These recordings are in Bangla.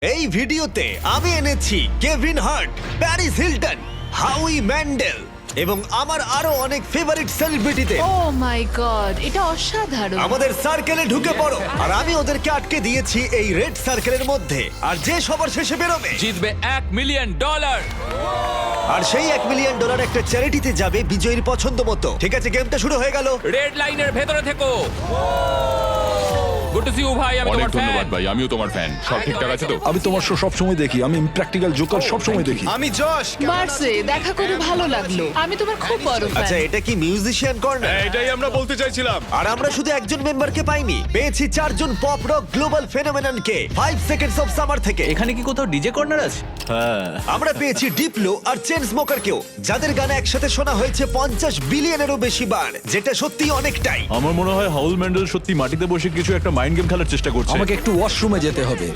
এই ভিডিওতে আমি এনেছি Kevin Hart, Paris Hilton, হাউই Mendel এবং আমার আরো অনেক ফেভারিট সেলিব্রিটিদের ও মাই গড, এটা অসাধারণ। আমাদের সার্কেলে ঢুকে পড়ো। আর আমি ওদেরকে আটকে দিয়েছি এই রেড সার্কেলের মধ্যে, আর যে সবার শেষে বেরোবে জিতবে $1 মিলিয়ন। আর সেই $1 মিলিয়ন একটা চ্যারিটিতে যাবে বিজয়ীর পছন্দ মতো। ঠিক আছে, গেমটা শুরু হয়ে গেল। রেড লাইনের ভেতরে থেকো। গুড টু সি ইউ ভাই, আমি অনেক তোমার ফ্যান। ধন্যবাদ ভাই, আমিও তোমার ফ্যান। সব ঠিকঠাক আছে তো? আমি তোমার শো সবসময় দেখি। আমি প্র্যাকটিক্যাল জোকার সবসময় দেখি। আমি যশ। মার্সে দেখা করে ভালো লাগলো। আমি তোমার খুব বড় আচ্ছা, ফ্যান। এটা কি মিউজিশিয়ান কর্নার? এটাই আমরা বলতে চাইছিলাম। আর আমরা শুধু একজন মেম্বারকে পাইনি, পেয়েছি 4 জন পপ রক গ্লোবাল ফেনোমেননকে 5 সেকেন্ডস অফ সামার থেকে। এখানে কি কোথাও ডিজে কর্নার আছে? আমরা পেয়েছি ডিপ্লো আর চেন স্মোকারকেও, যাদের গান একসাথে শোনা হয়েছে 50 বিলিয়নেরও বেশি বার, যেটা সত্যি অনেকটাই। আমার মনে হয় হাউল ম্যান্ডেল সত্যি মাটিতে বসে কিছু একটা মাইন্ড গেম খেলার চেষ্টা করছে। আমাকে একটু ওয়াশরুমে যেতে হবে।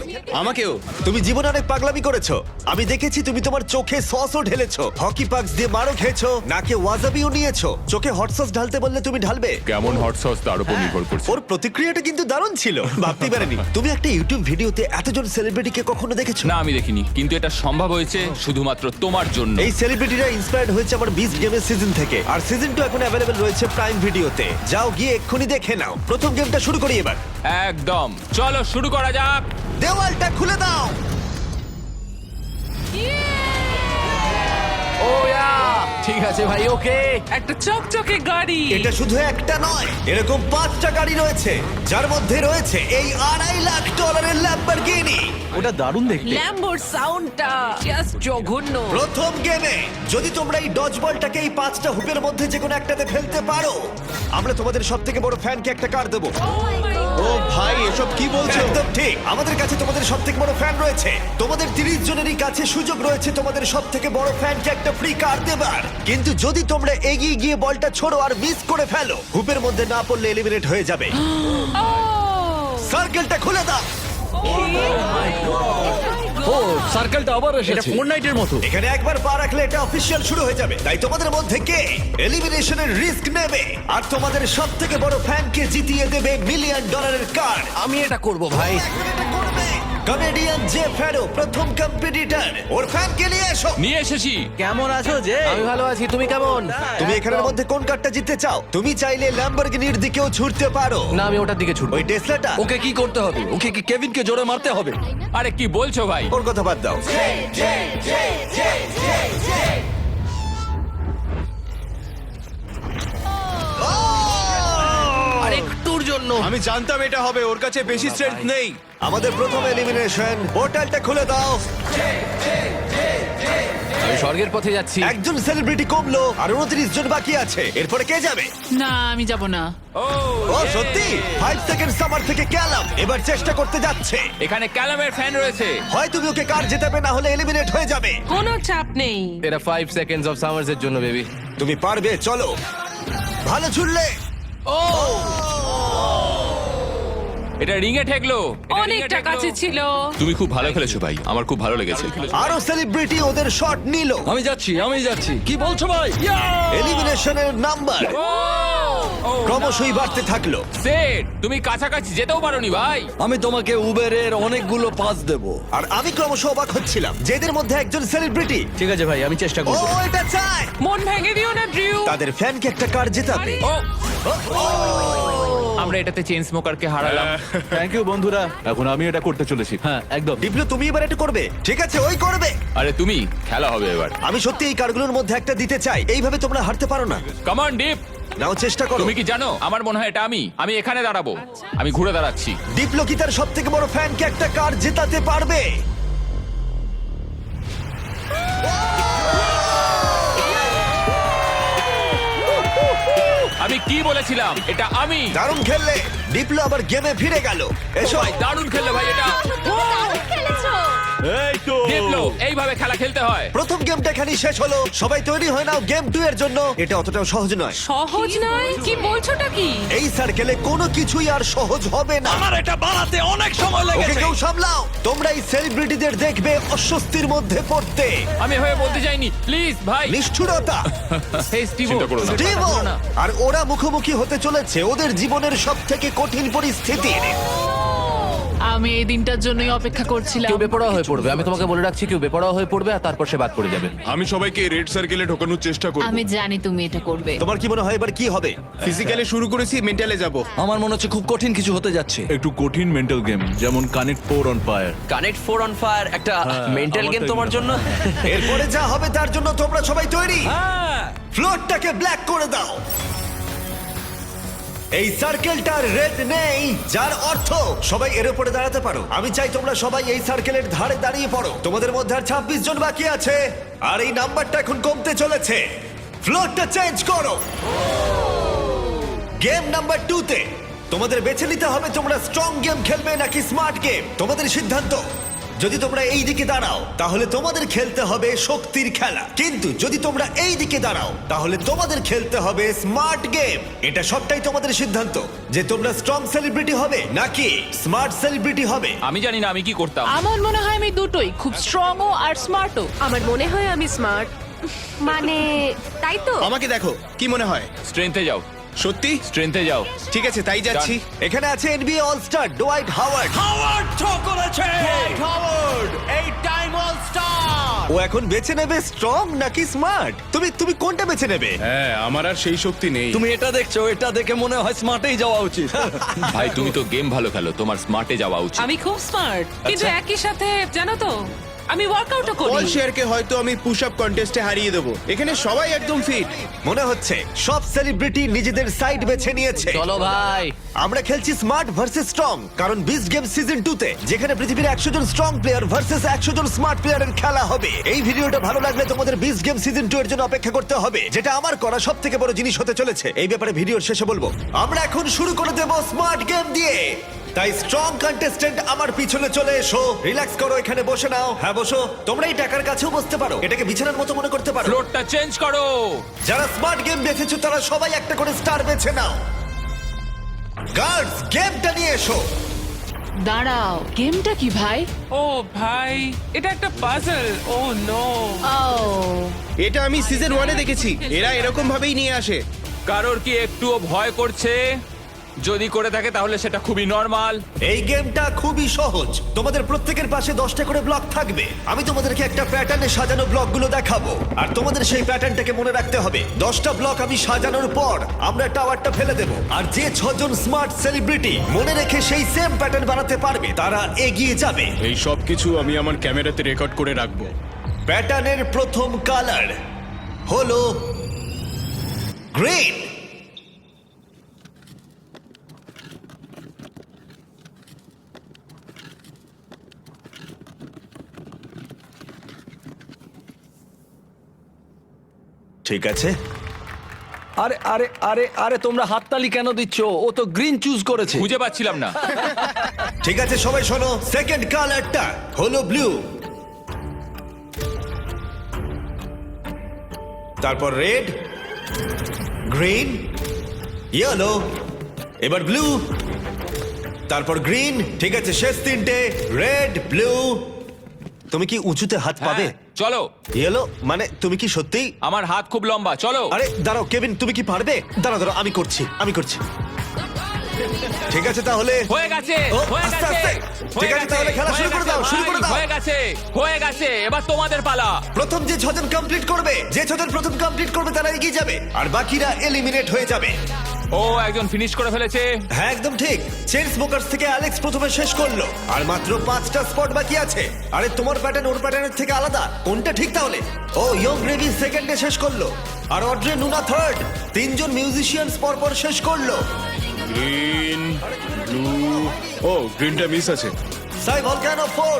আমাকেও। তুমি জীবনে অনেক পাগলামি করেছো। আমি দেখেছি তুমি তোমার চোখে সসও ঢেলেছো, হকি পাক্স দিয়ে মারও খেয়েছো, নাকে ওয়াজাবিও নিয়েছো। চোখে হট সস ঢালতে বললে তুমি ঢালবে। কেমন হট সস তার উপর নির্ভর করছে। ওর প্রতিক্রিয়াটা কিন্তু দারুণ ছিল, ভাবতেই পারেনি। তুমি একটা ইউটিউব ভিডিওতে এতজন সেলিব্রিটিকে কখনো দেখেছো? না, আমি দেখিনি, কিন্তু এটা সম্ভব হয়েছে শুধুমাত্র তোমার জন্য। এই সেলিব্রিটিরা ইন্সপায়ার্ড হয়েছে আমার বিস্ট গেমের সিজন থেকে, আর সিজন 2 এখন অ্যাভেলেবল রয়েছে প্রাইম ভিডিওতে। যাও গিয়ে এক্ষুনি দেখে নাও। প্রথম গেমটা শুরু করি এবার। একদম, চলো শুরু করা যাক। দেওয়ালটা খুলে দাও। ঠিক আছে ভাই, ওকে। একটা চকচকে গাড়ি। এটা শুধু একটা নয়, এরকম 5টা গাড়ি রয়েছে, যার মধ্যে রয়েছে এই $2.5 লাখ ল্যাম্বরগিনি। ওটা দারুণ দেখতে। ল্যাম্বোর সাউন্ডটা জাস্ট জঘন্য। প্রথম গেমে যদি তোমরা এই ডজ বলটাকে এই 5টা হুপের মধ্যে যে কোনো একটাতে ফেলতে পারো, আমরা তোমাদের সবথেকে বড় ফ্যানকে একটা কার দেবো। ও ভাই, এসব কি বলছো? একদম ঠিক, আমাদের কাছে তোমাদের সবথেকে বড় ফ্যান রয়েছে। তোমাদের 30 জনেরই কাছে সুযোগ রয়েছে তোমাদের সবথেকে বড় ফ্যানকে একটা ফ্রি কার দেবার। কিন্তু যদি তোমরা এগিয়ে গিয়ে বলটা ছোড়ো আর মিস করে ফেলো, হুপের মধ্যে না পড়লে এলিমিনেট হয়ে যাবে। সার্কেলটা খুলে দাও। ও, সার্কেলটা আবার এটা এসেছে। ফোরনাইটের মতো। এখানে একবার পা রাখলে এটা অফিসিয়াল শুরু হয়ে যাবে। তাই তোমাদের মধ্যে কে এলিমিনেশনের রিস্ক নেবে আর তোমাদের সবথেকে বড় ফ্যানকে জিতিয়ে দেবে $1 মিলিয়ন কার? আমি এটা করব ভাই। কমেডিয়ান জে ফ্যারো প্রথম কম্পিটিটর, ওর ফ্যানকে নিয়ে এসো। নিয়ে এসেছি। কেমন আছো যে? আমি ভালো আছি, তুমি কেমন? তুমি এখানের মধ্যে কোন কারটা জিততে চাও? তুমি চাইলে ল্যাম্বরগিনির দিকেও ছুটতে পারো। না, আমি ওটার দিকে ছুটবো। ওই টেসলাটা? ওকে কি করতে হবে? ওকে কি কেভিনকে জোরে মারতে হবে? আরে কি বলছো ভাই? ওর কথা বাদ দাও। আরেকটুর জন্য। আমি জানতাম এটা হবে, ওর কাছে বেশি স্ট্রেংথ নেই। আমাদের প্রথম এলিমিনেশন, পোর্টালটা খুলে দাও। আমি স্বর্গের পথে যাচ্ছি। একজন সেলিব্রিটি কমলো আর 29 জন বাকি আছে। এরপরে কে যাবে? না, আমি যাব না। ও সত্যি? 5 সেকেন্ড সামার থেকে ক্যালাম এবার চেষ্টা করতে যাচ্ছে। এখানে ক্যালামের ফ্যান রয়েছে। হয় তুমি ওকে কার জেতাবে, না হলে এলিমিনেট হয়ে যাবে। কোনো চাপ নেই। এটা 5 সেকেন্ডস অফ সামার্স এর জন্য, বেবি। তুমি পারবে, চলো। ভালো ছুড়লে। এটা রিং এ ঠেকলো। অনেকটা কাছে ছিল। তুমি খুব ভালো খেলেছো ভাই, আমার খুব ভালো লেগেছে। আরো সেলিব্রিটি ওদের শট নিল। আমি যাচ্ছি। কি বলছো ভাই? এলিমিনেশনের নাম্বার ক্রমশই বাড়তে থাকলো। সেট, তুমি কাছাকাছি যেতেও পারোনি ভাই। আমি তোমাকে উবেরের অনেকগুলো পাস দেব। আর আমি ক্রমশ অবাক হচ্ছিলাম যে এদের মধ্যে একজন সেলিব্রিটি। ঠিক আছে ভাই, আমি চেষ্টা ও করব। এটা চায় মন ভেঙে দিও না, ড্রিউ। তাদের ফ্যানকে একটা কার জেতাবে। ও, আমরা এটাতে চেন স্মোকারকে হারালাম। থ্যাংক ইউ বন্ধুরা, এখন আমি এটা করতে চলেছি। হ্যাঁ, একদম। ডিপ্লো, তুমি এবার এটা করবে? ঠিক আছে, ওই করবে। আরে তুমি, খেলা হবে এবার। আমি সত্যি এই কারগুলোর মধ্যে একটা দিতে চাই। এইভাবে তোমরা হারতে পারো না। Come on deep. নাও চেষ্টা করো। তুমি কি জানো, আমার মনে হয় এটা আমি এখানে দাঁড়াবো। আমি ঘুরে দাঁড়াচ্ছি। ডিপ্লো কি তার সব থেকে বড় ফ্যানকে একটা কার জেতাতে পারবে? আমি কি বলেছিলাম, এটা আমি। দারুণ খেললে। ডিপ্লো আবার গেমে ফিরে গেল। এসো। ভাই দারুণ খেললে ভাই এটা। এই তো দেখলো, এইভাবে খেলা খেলতে হয়। প্রথম গেমটা এখানেই শেষ হলো। সবাই তৈরি হয়ে নাও গেম 2 এর জন্য। এটা অতটাও সহজ নয়। সহজ নয়? কি বলছোটা কি? এই সার্কেলে কোনো কিছুই আর সহজ হবে না। আমার এটা বানাতে অনেক সময় ওকে লেগেছে। কেউ সামলাও। তোমরা এই সেলিব্রিটিদের দেখবে অস্বস্তির মধ্যে পড়তে। আমি হয়ে বলতে চাইনি, প্লিজ ভাই। নিষ্ঠুরতা। হেই স্টিভো, চিন্তা করো না। স্টিভো। আর ওরা মুখোমুখি হতে চলেছে ওদের জীবনের সব থেকে কঠিন পরিস্থিতির। আমি এই দিনটার জন্যই অপেক্ষা করছিলাম। কেউ বেপরোয়া হয়ে পড়বে, আমি তোমাকে বলে রাখছি, কেউ বেপরোয়া হয়ে পড়বে আর তারপর সে বাদ পড়ে যাবে। আমি সবাইকে রেড সার্কেলে ঢোকানোর চেষ্টা করব। আমি জানি তুমি এটা করবে। তোমার কি মনে হয় এবার কি হবে? ফিজিক্যালি শুরু করেছি, মেন্টালে যাব। আমার মনে হচ্ছে খুব কঠিন কিছু হতে যাচ্ছে। একটু কঠিন মেন্টাল গেম, যেমন connect 4 on fire. Connect 4 on fire একটা মেন্টাল আমার গেম তাই তোমার মনে জন্য? এরপরে যা হবে তার জন্য তোমরা সবাই তৈরি? হ্যাঁ। ফ্লোরটাকে ব্ল্যাক করে দাও। এই সার্কেলটার রেড নেই, যার অর্থ সবাই এর উপরে দাঁড়াতে পারো। আমি চাই তোমরা সবাই এই সার্কেলের ধারে দাঁড়িয়ে পড়ো। তোমাদের মধ্যে আর 26 জন বাকি আছে, আর এই নাম্বারটা এখন কমতে চলেছে। ফ্লোরটা চেঞ্জ করো। গেম নাম্বার 2 তে তোমাদের বেছে নিতে হবে তোমরা স্ট্রং গেম খেলবে নাকি স্মার্ট গেম। তোমাদের সিদ্ধান্ত। যদি তোমরা এই দিকে দাঁড়াও তাহলে তোমাদের খেলতে হবে শক্তির খেলা, কিন্তু যদি তোমরা এই দিকে দাঁড়াও তাহলে তোমাদের খেলতে হবে স্মার্ট গেম। এটা সবটাই তোমাদের সিদ্ধান্ত যে তোমরা স্ট্রং সেলিব্রিটি হবে নাকি স্মার্ট সেলিব্রিটি হবে। আমি জানি না আমি কি করতাম। আমার মনে হয় আমি দুটোই, খুব স্ট্রংও আর স্মার্টও। আমার মনে হয় আমি স্মার্ট, মানে তাই তো। আমাকে দেখো, কি মনে হয়? স্ট্রেংথে যাও, সত্যি? স্ট্রেংথে যাও। ঠিক আছে, তাই যাচ্ছি। এখানে আছে NBA all star Dwight Howard. Howard throw করেছে। ও এখন বেছে নেবে স্ট্রং নাকি স্মার্ট। তুমি কোনটা বেছে নেবে? হ্যাঁ, আমার আর সেই শক্তি নেই। তুমি এটা দেখছো, এটা দেখে মনে হয় স্মার্টেই যাওয়া উচিত। ভাই তুমি তো গেম ভালো খেলো, তোমার স্মার্টে যাওয়া উচিত। আমি খুব স্মার্ট, কিন্তু একই সাথে জানো তো আমি ওয়ার্কআউটও করি। পল শেয়ারকে হয়তো আমি পুশ আপ কন্টেস্টে হারিয়ে দেবো। এখানে সবাই একদম ফিট। মনে হচ্ছে সব সেলিব্রিটি নিজেদের সাইড বেছে নিয়েছে। চলো ভাই। আমরা খেলছি স্মার্ট ভার্সেস স্ট্রং, কারণ বিস্ট গেম সিজন 2 তে যেখানে পৃথিবীর 100 জন স্ট্রং প্লেয়ার ভার্সেস 100 জন স্মার্ট প্লেয়ারের খেলা হবে। এই ভিডিওটা ভালো লাগলে তোমাদের বিস্ট গেম সিজন 2 এর জন্য অপেক্ষা করতে হবে, যেটা আমার করা সবথেকে বড় জিনিস হতে চলেছে। এই ব্যাপারে ভিডিওর শেষে বলবো। আমরা এখন শুরু করে দেব স্মার্ট গেম দিয়ে। তাই স্ট্রং কন্টেস্ট্যান্ট আমার পিছনে চলে এসো। রিল্যাক্স করো, এখানে বসে নাও। হ্যাঁ বসো। তোমরা এই টাকার কাছেও বসতে পারো, এটাকে বিছানার মতো মনে করতে পারো। ফ্লোরটা চেঞ্জ করো। যারা স্মার্ট গেম বেছেছো তারা সবাই একটা করে স্টার বেছে নাও। গার্ডস, গেমটা নিয়ে এসো। দাঁড়াও, গেমটা কি ভাই? ও ভাই, এটা একটা পাজল। ও নো। ও এটা আমি সিজন 1-এ দেখেছি। এরা এরকম ভাবেই নিয়ে আসে। কারোর কি একটুও ভয় করছে? যদি করে থাকে তাহলে সেটা খুবই নর্মাল। এই গেমটা খুবই সহজ। তোমাদের প্রত্যেকের পাশে 10টা করে ব্লক থাকবে। আমি তোমাদেরকে একটা প্যাটার্নে সাজানো ব্লকগুলো দেখাবো, আর তোমাদের সেই প্যাটার্নটাকে মনে রাখতে হবে। 10টা ব্লক আমি সাজানোর পর আমরা টাওয়ারটা ফেলে দেব, আর যে 6 জন স্মার্ট সেলিব্রিটি মনে রেখে সেই সেম প্যাটার্ন বানাতে পারবে তারা এগিয়ে যাবে। এই সব কিছু আমি আমার ক্যামেরাতে রেকর্ড করে রাখবো। প্যাটার্নের প্রথম কালার হলো গ্রিন। ঠিক আছে, আরে আরে আরে আরে তোমরা হাততালি কেন দিচ্ছ? ও তো গ্রিন চুজ করেছে। খুঁজে পাচ্ছিলাম না। ঠিক আছে সবাই শোনো। সেকেন্ড কালারটা হলো ব্লু, তারপর রেড, গ্রিন, ইয়েলো, এবার ব্লু, তারপর গ্রিন। ঠিক আছে, শেষ তিনটে রেড, ব্লু। তুমি কি উঁচুতে হাত পাবে? হ্যাঁ, চলো। ইয়েলো মানে তুমি কি সত্যি? আমার হাত খুব লম্বা, চলো। আরে দাঁড়াও কেভিন, তুমি কি পারবে? দাঁড়াও আমি করছি। ঠিক আছে তাহলে হয়ে গেছে, ও, হয়ে আস্তে, গেছে, আস্তে। ঠিক আছে, তাহলে খেলা শুরু করে দাও, শুরু করে দাও। হয়ে গেছে, হয়ে গেছে। এবার তোমাদের পালা। প্রথম যে 6 জন কমপ্লিট করবে, প্রথম কমপ্লিট করবে তারা এগিয়ে যাবে, আর বাকিরা এলিমিনেট হয়ে যাবে। ও একজন ফিনিশ করে ফেলেছে। হ্যাঁ একদম ঠিক। চেন স্মোকার্স থেকে অ্যালেক্স প্রথমে শেষ করলো, আর মাত্র 5টা স্পট বাকি আছে। আরে তোমার প্যাটার্ন ওর প্যাটার্নের থেকে আলাদা, কোনটা ঠিক তাহলে? ও ইয়ং গ্রেভি সেকেন্ডে শেষ করলো, আর অড্রে নুনা থার্ড। 3 জন মিউজিশিয়ানস পরপর শেষ করলো। গ্রিন, ব্লু, ও গ্রিনটা মিস আছে। সাই ভলকানো 4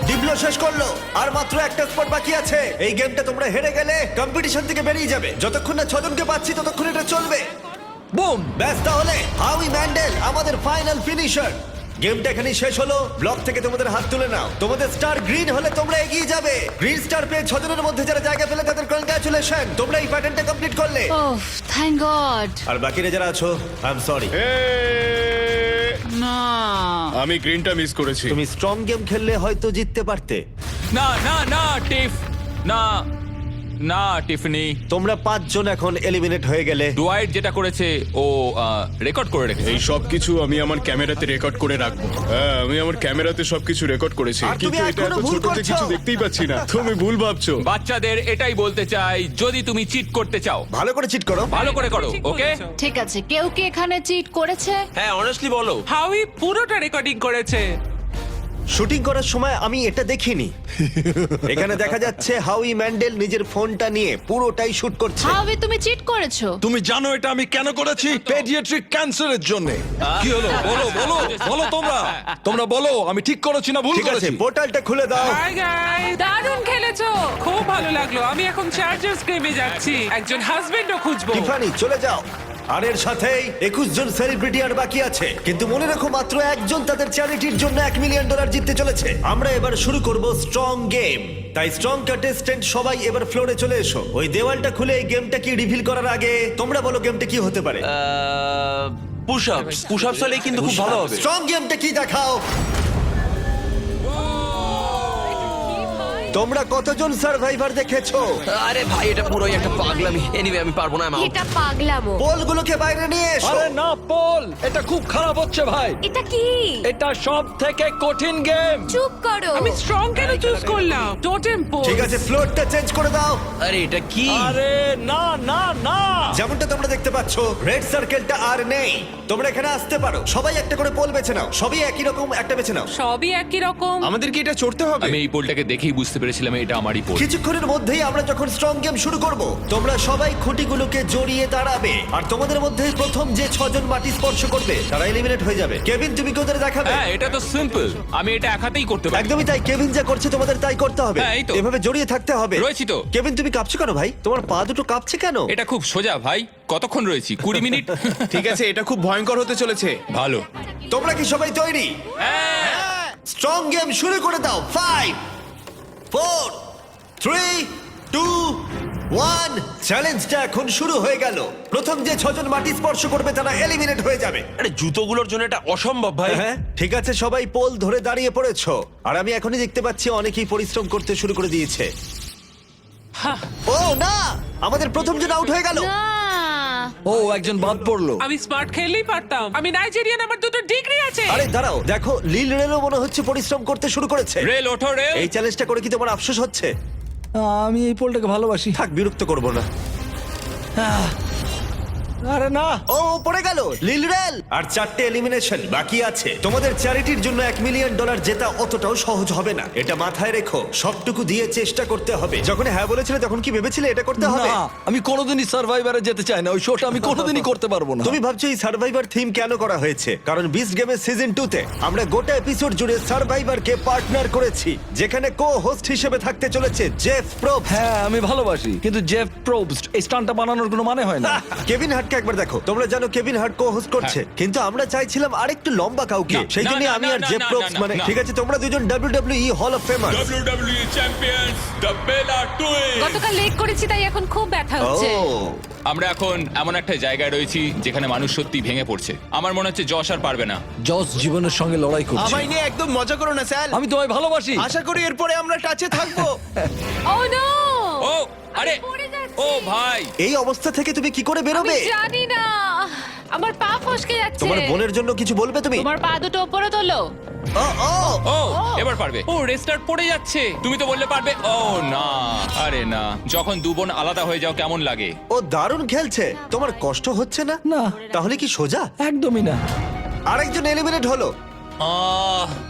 ডিবলো শেষ করলো, আর মাত্র একটা স্পট বাকি আছে। এই গেমটা তোমরা হেরে গেলে কম্পিটিশন থেকে বেরিয়ে যাবে। যতক্ষণ না 6 জনকে পাচ্ছি ততক্ষণ এটা চলবে। বুম। ব্যাস, তাহলে হাউই ম্যান্ডেল আমাদের ফাইনাল ফিনিশার। গেমটা এখানেই শেষ হলো। ব্লক থেকে তোমাদের হাত তুলে নাও। তোমাদের স্টার গ্রিন হলে তোমরা এগিয়ে যাবে। গ্রিন স্টার পেয়ে 6 জনের মধ্যে যারা জায়গা পেলে তাদের কনগ্রাচুলেশন, তোমরা এই প্যাটার্নটা কমপ্লিট করলে। ওহ থ্যাংক গড। আর বাকিরা যারা আছো, আই এম সরি। না, আমি গ্রিনটা মিস করেছি। তুমি স্ট্রং গেম খেললে হয়তো জিততে পারতে। না না না টিফ, না। না টিফনি, তোমরা 5 জন এখন এলিমিনেট হয়ে গেলে। ডুয়াইট যেটা করেছে ও রেকর্ড করে রেখেছে। এই সব কিছু আমি আমার ক্যামেরাতে রেকর্ড করে রাখবো। হ্যাঁ, আমি আমার ক্যামেরাতে সবকিছু রেকর্ড করেছি, আর তুমি কিন্তু এটা এখনো এত ভুল ছোট যে করছো। কিছু দেখতেই পাচ্ছি না। তুমি ভুল ভাবছো। বাচ্চাদের এটাই বলতে চাই, যদি তুমি চিট করতে চাও ভালো করে চিট করো। ভালো করে করো, ঠিক ওকে? বলেছো। ঠিক আছে, কেউ কি এখানে চিট করেছে? হ্যাঁ অনেস্টলি বলো। হাউই পুরোটা রেকর্ডিং করেছে। শুটিং করার সময় আমি এটা দেখিনি। এখানে দেখা যাচ্ছে হাউই ম্যান্ডেল নিজের ফোনটা নিয়ে পুরোটাই শুট করছে। হাউই, তুমি চিট করেছো? তুমি জানো এটা আমি কেন করেছি? পেডিয়াট্রিক ক্যান্সারের জন্য। কি হলো? বলো বলো বলো, তোমরা বলো আমি ঠিক করেছি না ভুল ঠিক আছে, করেছি? পোর্টালটা খুলে দাও। হাই গাইস, দারুণ খেলেছো, খুব ভালো লাগলো। আমি এখন চার্জার্স গেমে যাচ্ছি, একজন হাজবেন্ডও খুঁজবো। টিফানি চলে যাও। আর এর সাথেই 21 জন সেলিব্রিটি আর বাকি আছে, কিন্তু মনে রাখো মাত্র একজন তাদের চ্যারিটির জন্য $1 মিলিয়ন জিততে চলেছে। আমরা এবার শুরু করব স্ট্রং গেম। তাই স্ট্রং কন্টেস্ট্যান্ট সবাই এবার ফ্লোরে চলে এসো। ওই দেওয়ালটা খুলে এই গেমটা কি রিভিল করার আগে তোমরা বলো গেমটা কি হতে পারে। পুশ আপস হলেই কিন্তু খুব ভালো হবে। স্ট্রং গেমটা কি দেখাও। তোমরা কতজন সার্ভাইভার দেখেছো? আরে ভাই এটা পুরোই একটা পাগলামি। এনিওয়ে আমি পারবো না। এটা পাগলামো। পোলগুলোকে বাইরে নিয়ে এসো। আরে না পল, এটা খুব খারাপ হচ্ছে ভাই। এটা কি? এটা সব থেকে কঠিন গেম। চুপ করো। আমি স্ট্রং কেন চুজ করলাম? Totem pose. ঠিক আছে, ফ্লোরটা চেঞ্জ করে দাও। আরে এটা কি? আরে না না না, যেমনটা তোমরা দেখতে পাচ্ছ, রেড সার্কেলটা আর নেই। তোমরা এখানে আসতে পারো, সবাই একটা করে পোল বেছে নাও। সবই একই রকম, একটা বেছে নাও। সবই একই রকম। আমাদের কি এটা চড়তে হবে? আমি এই পোলটাকে দেখেই বুঝতে পেরেছিলাম এটা আমারই পোল। কিছুক্ষণের মধ্যেই আমরা যখন স্ট্রং গেম শুরু করব, তোমরা সবাই খুঁটিগুলোকে জড়িয়ে দাঁড়াবে। আর তোমাদের মধ্যে প্রথম যে 6 জন মাটি স্পর্শ করবে তারা এলিমিনেট হয়ে যাবে। কেভিন, তুমি কি ওদের দেখাবে? হ্যাঁ, এটা তো সিম্পল, আমি এটা এক হাতেই করতে পারি। একদমই তাই, কেভিন যা করছে তোমাদের তাই করতে হবে। হ্যাঁ, এই তো। এভাবে জড়িয়ে থাকতে হবে। রয়েছি তো। কেভিন, তুমি কাঁপছো কেন ভাই? তোমার পা দুটো কাঁপছে কেন? এটা খুব সোজা ভাই, কতক্ষণ রয়েছি? 20 মিনিট। ঠিক আছে, এটা খুব ভয়ঙ্কর হতে চলেছে। ভালো। তোমরা কি সবাই তৈরি? হ্যাঁ। স্ট্রং গেম শুরু করে দাও। 5 4 3 2 1। চ্যালেঞ্জটা এখন শুরু হয়ে গেল। প্রথম যে 6 জন মাটি স্পর্শ করবে তারা এলিমিনেট হয়ে যাবে। আরে জুতোগুলোর জন্য এটা অসম্ভব ভাই। হ্যাঁ, ঠিক আছে, সবাই পোল ধরে দাঁড়িয়ে পড়েছো। আর আমি এখনই দেখতে পাচ্ছি অনেকেই পরিশ্রম করতে শুরু করে দিয়েছে। ও না, আমাদের প্রথম জন আউট হয়ে গেল। না। ও একজন বাদ পড়লো। আমি স্মার্ট খেললেই পারতাম। আমি নাইজেরিয়ান, আমার 2টো ডিগ্রি আছে। আরে দাঁড়াও, দেখো লিল রেলও মনে হচ্ছে পরিশ্রম করতে শুরু করেছে। রেল ওঠো, রেল। এই চ্যালেঞ্জটা করে কি তোমার আফসোস হচ্ছে? আমি এই পোলটাকে ভালোবাসি। থাক, বিরক্ত করবো না। আরে না, ও পড়ে গেল লিল রেল। আর 4টে এলিমিনেশন বাকি আছে। তোমাদের চ্যারিটির জন্য $1 মিলিয়ন জেতা অতটাও সহজ হবে না, এটা মাথায় রেখো। সবটুকু দিয়ে চেষ্টা করতে হবে। যখন হ্যাঁ বলেছিলে তখন কি ভেবেছিলে এটা করতে হবে? না আমি কোনোদিনই সার্ভাইভারে যেতে চাই না। ওই শোটা আমি কোনোদিনই করতে পারবো না। তুমি ভাবছো এই সার্ভাইভার থিম কেন করা হয়েছে? কারণ বিস্ট গেমের সিজন 2 তে আমরা গোটা এপিসোড জুড়ে সার্ভাইভারকে পার্টনার করেছি, যেখানে কো হোস্ট হিসেবে থাকতে চলেছে জেফ প্রোবস। হ্যাঁ আমি ভালোবাসি, কিন্তু জেফ প্রোবস্ট এই স্টান্টটা বানানোর কোনো মানে হয় না। কেভিন হার্টকে একবার দেখো। তোমরা জানো কেভিন হার্ট কো হোস্ট করছে, কিন্তু আমরা চাইছিলাম আরেকটু লম্বা কাউকে। সেই জন্য না, আমি না, আর না, জেফ না, প্রোবস না, মানে না। ঠিক আছে, তোমরা দুজন WWE hall of famer. WWE champions the Bella twins. গতকাল লেট করেছি তাই এখন খুব ব্যথা হচ্ছে। আমরা এখন এমন একটা জায়গায় রয়েছি যেখানে মানুষ সত্যি ভেঙে পড়ছে। আমার মনে হচ্ছে যশ আর পারবে না। জস জীবনের সঙ্গে লড়াই করছে। আমায় নিয়ে একদম মজা করো না স্যার। আমি তোমায় ভালোবাসি। আশা করি এরপরে আমরা টাচে থাকবো। ও নো! ও আরে, পড়ে যাচ্ছি। ও ভাই, এই অবস্থা থেকে তুমি কি করে আমি বেরোবে? জানি না, আমার পা ফসকে যাচ্ছে। তোমার বোনের জন্য কিছু বলবে তুমি? তোমার পা দুটো উপরে তোলো। ও ও ও এবার পারবে। ও রেস্টার্ট পড়ে যাচ্ছে। তুমি তো বললে পারবে। ও না, আরে না। যখন দু বোন আলাদা হয়ে যাও কেমন লাগে? ও দারুণ খেলছে। তোমার কষ্ট হচ্ছে না? না। তাহলে কি সোজা? একদমই না। আরেকজন এলিমিনেট হলো।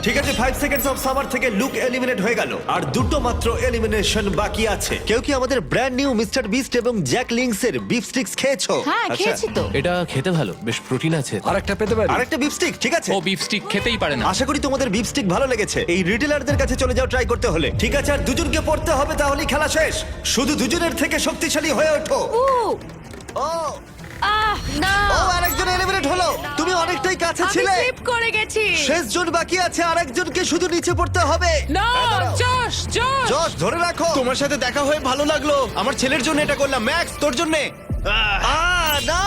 ঠিক আছে, 5 সেকেন্ডস অফ সামার থেকে লুক এলিমিনেট হয়ে গেল। আর দুটো মাত্র এলিমিনেশন বাকি আছে। কেউ কি আমাদের ব্র্যান্ড নিউ মিস্টার বিস্ট এবং জ্যাক লিংস এর বিফ স্টিক্স খেয়েছো? হ্যাঁ, আচ্ছা। খেয়েছি তো। এটা খেতে ভালো, বেশ প্রোটিন আছে। আরেকটা পেতে পারি? আরেকটা বিফ স্টিক, ঠিক আছে। ও বিফ স্টিক খেতেই পারে না। আশা করি তোমাদের বিফ স্টিক ভালো লেগেছে। এই রিটেলারদের কাছে চলে যাও ট্রাই করতে হলে। ঠিক আছে, আর দুজনকে পড়তে হবে, তাহলেই খেলা শেষ। শুধু দুজনের থেকে শক্তিশালী হয়ে ওঠো। উ, ও না। ও আরেকজন এলিমিনেট হলো। তুমি অনেকটাই কাছে আমি ছিলে। স্লিপ করে গেছি। শেষ জন বাকি আছে, আরেকজনকে শুধু নিচে পড়তে হবে। না, হ্যাঁ, দাঁড়াও। Josh Josh. জশ ধরে রাখো। তোমার সাথে দেখা হয়ে ভালো লাগলো। আমার ছেলের জন্য এটা করলাম। ম্যাক্স তোর জন্য। না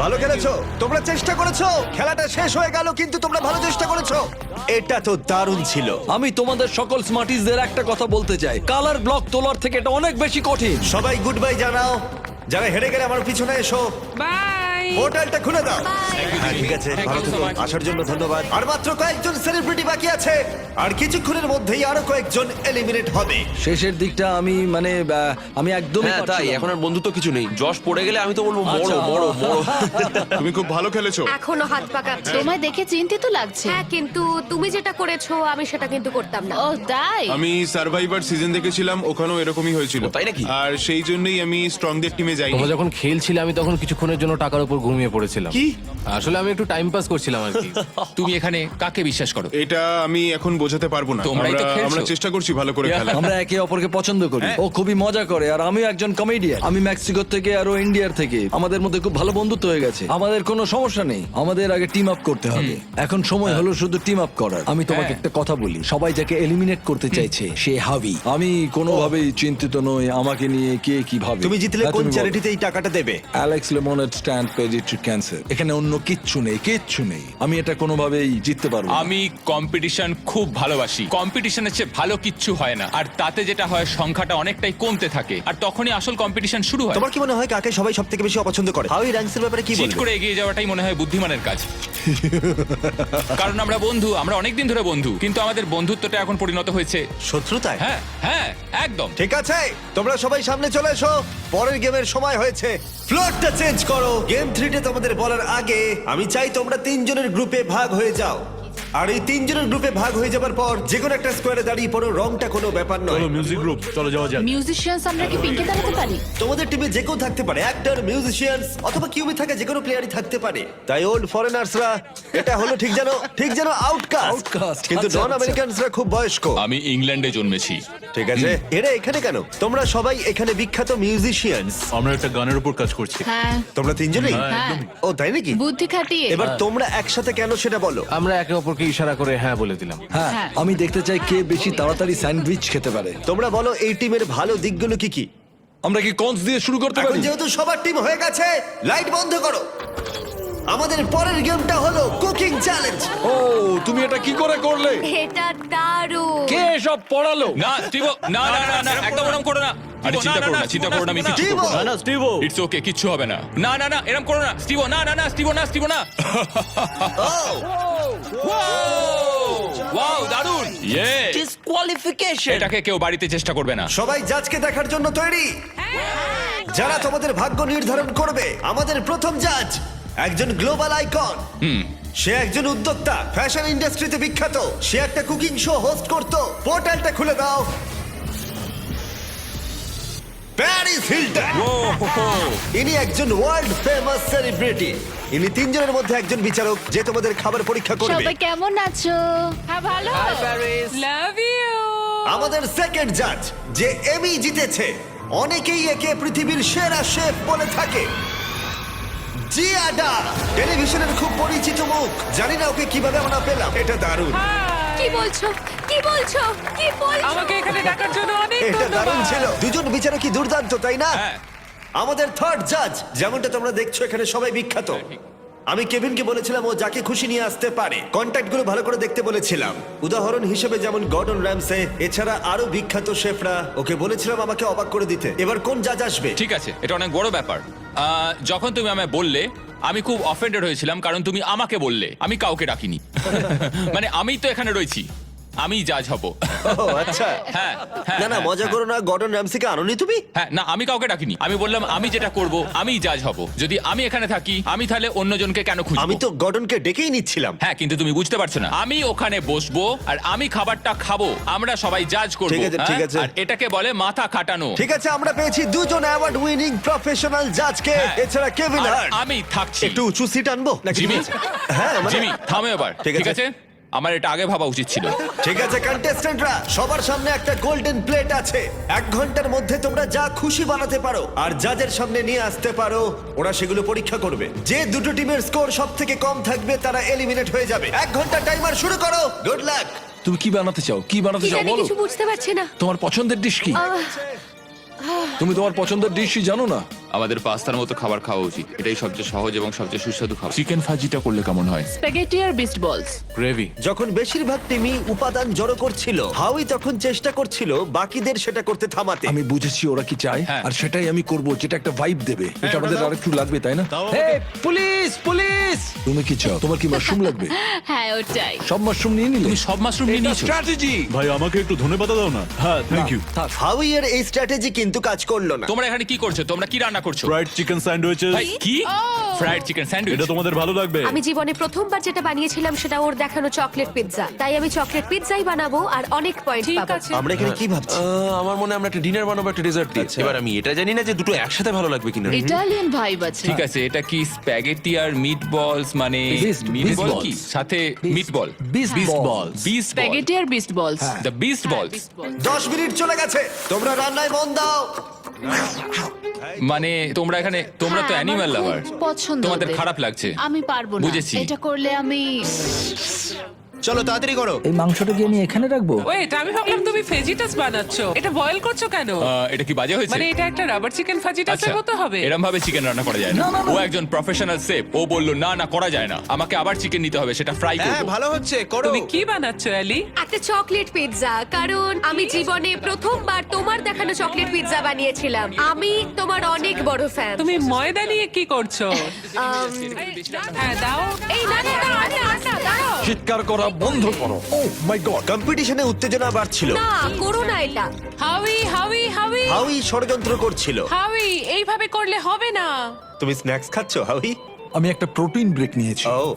ভালো খেলেছো, তোমরা চেষ্টা করেছো, খেলাটা শেষ হয়ে গেল কিন্তু তোমরা ভালো চেষ্টা করেছো। এটা তো দারুণ ছিল। আমি তোমাদের সকল স্মার্টিসদের একটা কথা বলতে চাই, কালার ব্লক তোলার থেকে এটা অনেক বেশি কঠিন। সবাই গুড বাই জানাও, যারা হেরে গেলে আমার পিছনে এসো। বাই। পোর্টালটা খুলে দাও। হ্যাঁ, ঠিক আছে, ভালো you so থেকো, much. আসার জন্য ধন্যবাদ। আর মাত্র কয়েকজন সেলিব্রিটি বাকি আছে, আর কিছুক্ষণের মধ্যেই আরো কয়েকজন এলিমিনেট হবে। শেষের দিকটা আমি আমি একদমই হ্যাঁ তাই, পারছিলাম না। এখন আর বন্ধুত্ব কিছু নেই। যশ পড়ে গেলে আমি তো বলবো বড় আচ্ছা। বড় বড়। তুমি খুব ভালো খেলেছো। এখনো হাত পাকাচ্ছে। তোমায় দেখে চিন্তিত লাগছে। হ্যাঁ, কিন্তু তুমি যেটা করেছো আমি সেটা কিন্তু করতাম না। ও তাই? আমি সার্ভাইভার সিজন দেখেছিলাম, ওখানেও এরকমই হয়েছিল। ও, তাই নাকি? আর সেই জন্যই আমি স্ট্রংদের টিমে যাইনি। তোমরা যখন খেলছিলে আমি তখন কিছুক্ষণের জন্য টাকার উপর ঘুমিয়ে পড়েছিলাম। কি? আসলে আমি একটু টাইম পাস করছিলাম আর কি। তুমি এখানে কাকে বিশ্বাস করো? এটা আমি এখন বোঝাতে পারবো না। তোমরাই তো খেলছো। আমরা চেষ্টা করছি ভালো করে খেলা। আমরা একে অপরকে পছন্দ করি, ও খুবই মজা করে আর আমিও একজন কমেডিয়ান। আমি মেক্সিকো থেকে আর ও ইন্ডিয়ার থেকে, আমাদের মধ্যে খুব ভালো বন্ধুত্ব হয়ে গেছে। আমাদের কোনো সমস্যা নেই, আমাদের আগে টিম আপ করতে হবে। এখন সময় হলো শুধু টিম আপ করার। আমি তোমাকে একটা কথা বলি, সবাই যাকে এলিমিনেট করতে চাইছে সে হাবি। আমি কোনোভাবেই চিন্তিত নই আমাকে নিয়ে কে কি ভাবে। তুমি জিতলে হ্যাঁ, কোন তুমি বলো। চ্যারিটিতে এই টাকাটা দেবে? অ্যালেক্স লেমনের স্ট্যান্ড পেডিয়াট্রিক ক্যান্সার। এখানে অন্য কিচ্ছু নেই, কিচ্ছু নেই। আমি এটা কোনোভাবেই জিততে পারবো না। আমি কম্পিটিশন খুব ভালোবাসি। কম্পিটিশনের চেয়ে ভালো কিচ্ছু হয় না, আর তাতে যেটা হয় সংখ্যাটা অনেকটাই কমতে থাকে, আর তখনই আসল কম্পিটিশন শুরু হয়। তোমার কি মনে হয় কাকে সবাই সব থেকে বেশি অপছন্দ করে? হাউ র্যাঙ্কস এর ব্যাপারে কি চিট বলবে? করে এগিয়ে যাওয়াটাই মনে হয় বুদ্ধিমানের কাজ। কারণ আমরা বন্ধু, আমরা অনেকদিন ধরে বন্ধু, কিন্তু আমাদের বন্ধুত্বটা এখন পরিণত হয়েছে। শত্রুতায়? হ্যাঁ হ্যাঁ একদম। ঠিক আছে, তোমরা সবাই সামনে চলে এসো, পরের গেমের সময় হয়েছে। ফ্লোরটা চেঞ্জ করো। গেম 3 তোমাদের বলার আগে আমি চাই তোমরা 3 জনের গ্রুপে ভাগ হয়ে যাও। আর এই 3 জনের গ্রুপে ভাগ হয়ে যাবার পর যে কোনো একটা স্কোয়ারে দাঁড়িয়ে পড়ো। রংটা কোনো ব্যাপার নয়। চলো মিউজিক গ্রুপ, চলো যাওয়া যাক। মিউজিশিয়ানস আমরা কি পিঙ্কে দাঁড়াতে পারি? তোমাদের টিমে যে কেউ থাকতে পারে, অ্যাক্টর, মিউজিশিয়ানস অথবা কিউবি থাকা যে কোনো প্লেয়ারই থাকতে পারে। তাই ওল্ড ফরেনার্সরা এটা হলো ঠিক যেন আউটকাস্ট, Outcast, কিন্তু আচ্ছা, নন আমেরিকানসরা খুব বয়স্ক। আমি ইংল্যান্ডে জন্মেছি। ঠিক আছে, এরা এখানে কেন? তোমরা সবাই এখানে বিখ্যাত মিউজিশিয়ানস। আমরা একটা গানের উপর কাজ করছি। হ্যাঁ তোমরা 3 জনেই? হ্যাঁ। ও তাই নাকি? বুদ্ধি খাটিয়ে। এবার তোমরা একসাথে কেন সেটা বলো। আমরা একে অপরকে ইশারা করে হ্যাঁ বলে দিলাম। হ্যাঁ, হ্যাঁ। আমি দেখতে চাই কে বেশি তাড়াতাড়ি স্যান্ডউইচ খেতে পারে। তোমরা বলো এই টিমের ভালো দিকগুলো কি কি? আমরা কি কনস দিয়ে শুরু করতে এখন পারি? যেহেতু সবার টিম হয়ে গেছে, লাইট বন্ধ করো। আমাদের পরের গেমটা হলো কুকিং চ্যালেঞ্জ। ও, তুমি এটা কি করে করলে? এটা দারুণ। কে এসব পড়ালো? না স্টিভ, না না না না, একদম ওরকম করো না। আরে চিন্তা করো না, চিন্তা করো না, আমি কিছু করবো না। না, স্টিভো। ইটস ওকে, কিচ্ছু হবে না। না না না, এরকম করো না স্টিভ, না না না স্টিভ, না স্টিভ, না। ওয়াও দারুণ, ইয়ে। ডিসকোয়ালিফিকেশন। এটাকে কেউ বাড়িতে চেষ্টা করবে না। সবাই জাজকে দেখার জন্য তৈরি? যারা তোমাদের ভাগ্য নির্ধারণ করবে। আমাদের প্রথম জাজ একজন গ্লোবাল আইকন। সে একজন উদ্যোক্তা, ফ্যাশন ইন্ডাস্ট্রিতে বিখ্যাত। সে একটা কুকিং শো হোস্ট করত। পোর্টালটা খুলে দাও। Paris Hilton. ইনি একজন ওয়ার্ল্ড ফেমাস সেলিব্রিটি। ইনি 3 জনের মধ্যে একজন বিচারক যে তোমাদের খাবার পরীক্ষা করবে। সবাই কেমন আছো? হ্যাঁ ভালো। Love you. আমাদের সেকেন্ড জাজ যে এমি জিতেছে, অনেকেই একে পৃথিবীর সেরা শেফ বলে থাকে, জিয়াডা। টেলিভিশনের খুব পরিচিত মুখ। জানি না ওকে কিভাবে আমরা পেলাম। এটা দারুণ। কি বলছো? কি বলছো? কি বলছো? আমাকে এখানে ডাকার জন্য অনেক এটা দারুণ ধন্যবাদ। ছিল। দুজন বিচারকই দুর্দান্ত, তাই না? হ্যাঁ। আমাদের থার্ড জাজ, যেমনটা তোমরা দেখছো এখানে সবাই বিখ্যাত। আমি কেভিনকে বলেছিলাম ও যাকে খুশি নিয়ে আসতে পারে। কন্ট্যাক্টগুলো ভালো করে দেখতে বলেছিলাম। উদাহরণ হিসেবে যেমন গর্ডন র্যামসে, এছাড়া আরো বিখ্যাত শেফরা। ওকে বলেছিলাম আমাকে অবাক করে দিতে। এবার কোন জাজ আসবে? ঠিক আছে, এটা অনেক বড় ব্যাপার। যখন তুমি আমায় বললে আমি খুব অফেন্ডেড হয়েছিলাম, কারণ তুমি আমাকে বললে, আমি কাউকে ডাকিনি। মানে আমি তো এখানে রয়েছি, আমি জাজ হব। ও আচ্ছা। হ্যাঁ হ্যাঁ, না না, হ্যাঁ, মজা করো না। গর্ডন র্যামসিকে আনোনি তুমি? হ্যাঁ না, আমি কাউকে ডাকিনি। আমি বললাম আমি যেটা করব, আমি জাজ হব। যদি আমি এখানে থাকি, আমি তাহলে অন্যজনকে কেন খুঁজবো? আমি তো গর্ডনকে ডেকেই নিচ্ছিলাম। হ্যাঁ, কিন্তু তুমি বুঝতে পারছো না, আমি ওখানে বসবো আর আমি খাবারটা খাবো, আমরা সবাই জাজ করবো। ঠিক আছে, ঠিক হ্যাঁ? আছে। আর এটাকে বলে মাথা খাটানো। ঠিক আছে, আমরা পেয়েছি 2 জন অ্যাওয়ার্ড উইনিং প্রফেশনাল জাজকে। হ্যাঁ। এছাড়া কেভিন আর হার্ট। আমি থাকছি। একটু উঁচু সিট আনবো নাকি? জিমি। হ্যাঁ মানে- জিমি থামো এবার। ঠিক ঠিক আছে। আছে, আমার এটা আগে ভাবা উচিত ছিল। ঠিক আছে কন্টেস্ট্যান্টরা, সবার সামনে একটা গোল্ডেন প্লেট আছে। 1 ঘন্টার মধ্যে তোমরা যা খুশি বানাতে পারো আর জাজের সামনে নিয়ে আসতে পারো। ওরা সেগুলো পরীক্ষা করবে। যে দুটো টিমের স্কোর সব থেকে কম থাকবে তারা এলিমিনেট হয়ে যাবে। 1 ঘন্টা টাইমার শুরু করো। Good luck. তুমি কি বানাতে চাও? কি বানাতে কি চাও জানি, বলো? কিছু বুঝতে পারছি না। তোমার পছন্দের ডিশ কি? তুমি তোমার পছন্দের ডিশই জানো না? আমাদের পাস্তার মতো খাবার খাওয়া উচিত। এটাই সবচেয়ে সহজ এবং সবচেয়ে সুস্বাদু খাবার। চিকেন ফাজিটা করলে কেমন হয়? স্প্যাগেটি আর বিস্ট বলস। গ্রেভি। যখন বেশিরভাগ টিমই উপাদান জড়ো করছিল, হাউই তখন চেষ্টা করছিল বাকিদের সেটা করতে থামাতে। আমি বুঝেছি ওরা কি চায়, হ্যাঁ। আর সেটাই আমি করব, যেটা একটা ভাইব দেবে। এটা আমাদের আরেকটু লাগবে, তাই না? এই, পুলিশ পুলিশ, তুমি কি চাও? তোমার কি মাশরুম লাগবে? হ্যাঁ ওটাই। সব মাশরুম নিয়ে নিলে? তুমি সব মাশরুম নিয়ে নিয়েছো? স্ট্র্যাটেজি। ভাই আমাকে একটু ধন্যবাদ দাও না। হ্যাঁ, থ্যাংক ইউ। হাউই এর এই স্ট্র্যাটেজি কিন্তু কাজ করলো না। তোমরা এখানে কি করছো? তোমরা কি রান্না করছো? Fried chicken sandwiches. ভাই, কি ফ্রাইড চিকেন স্যান্ডউইচ? এটা তোমাদের ভালো লাগবে। আমি জীবনে প্রথমবার যেটা বানিয়েছিলাম সেটা ওর দেখানো চকলেট পিৎজা, তাই আমি চকলেট পিৎজাই বানাবো আর অনেক পয়েন্ট ঠিক পাবো। আছে। আমরা এখানে কি ভাবছি? আমার মনে হয় আমরা একটা ডিনার বানাবো, একটা ডেজার্ট দিয়ে। এবার আমি এটা জানি না যে দুটো একসাথে ভালো লাগবে কিনা। ইটালিয়ান ভাইব আছে। ঠিক আছে, এটা কি স্প্যাগেটি আর মিট বলস, মানে Beast মিট বল balls. কি সাথে মিট বল? বিস্ট বল। বিস্ট বল, স্প্যাগেটি আর বিস্ট বলস। দ্য বিস্ট বলস। 10 মিনিট চলে গেছে, তোমরা রান্নায় মন দাও। মানে তোমরা এখানে, তোমরা তো অ্যানিমাল লাভার, পছন্দ তোমাদের ওদের। খারাপ লাগছে। আমি পারবো না। বুঝেছি। এটা করলে আমি চলো তাড়াতাড়ি করো। এই মাংসটা কি আমি এখানে রাখবো? ওয়েট, আমি ভাবলাম তুমি ফেজিটাস বানাচ্ছো। এটা বয়েল করছো কেন? এটা কি বাজে হয়েছে? মানে এটা একটা রাবার চিকেন ফাজিটাসের মতো হবে? এরম ভাবে চিকেন রান্না করা যায় না। ও একজন প্রফেশনাল শেফ, ও বললো না না করা যায় না, আমাকে আবার চিকেন নিতে হবে, সেটা ফ্রাই হ্যাঁ করব। ভালো হচ্ছে, করো। তুমি কি বানাচ্ছো অ্যালি? একটা চকলেট পিৎজা, কারণ আমি জীবনে প্রথমবার তোমার দেখানো চকলেট পিৎজা বানিয়েছিলাম। আমি তোমার অনেক বড় ফ্যান। তুমি ময়দা নিয়ে কি করছো? হ্যাঁ দাও। এই না না না, আরে আটা দাও চিৎকার করা বন্ধ করো। ও মাই গড। কম্পিটিশনে উত্তেজনা বাড়ছিল। না, করো না এটা। হাউই হাউই হাউই হাউই ষড়যন্ত্র করছিল। হাউই, এইভাবে করলে হবে না। তুমি স্ন্যাক্স খাচ্ছো হাউই? আমি একটা প্রোটিন ব্রেক নিয়েছি। ও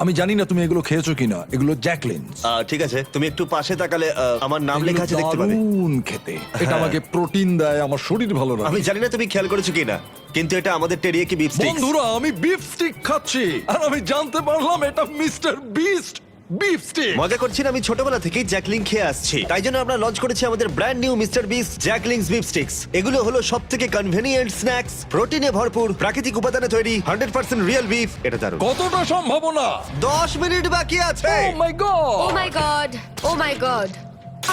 আমি জানি না তুমি এগুলো খেয়েছো কিনা। এগুলো জ্যাকলিন। ঠিক আছে, তুমি একটু পাশে তাকালে আমার নাম লেখা আছে দেখতে পাবে। দারুণ খেতে। এটা আমাকে প্রোটিন দেয়, আমার শরীর ভালো রাখে। আমি জানি না তুমি খেয়াল করেছো কিনা, কিন্তু এটা আমাদের টেরিয়াকি বিফ স্টিক। বন্ধুরা, আমি বিফ স্টিক খাচ্ছি আর আমি জানতে পারলাম এটা মিস্টার বিস্ট বিফ স্টিক। মজা করছি না, আমি ছোটবেলা থেকেই জ্যাকলিং খেয়ে আসছি, তাই জন্য আমরা লঞ্চ করেছি আমাদের brand new mister beast Jack Link's beef sticks. এগুলো হলো সবথেকে কনভেনিয়েন্ট স্ন্যাক্স, প্রোটিনে ভরপুর, প্রাকৃতিক উপাদানে তৈরি, 100% রিয়েল বিফ। এটা দারুণ। কতটা সম্ভাবনা? 10 মিনিট বাকি আছে। ও মাই ও গড। মাই গড, ও মাই গড।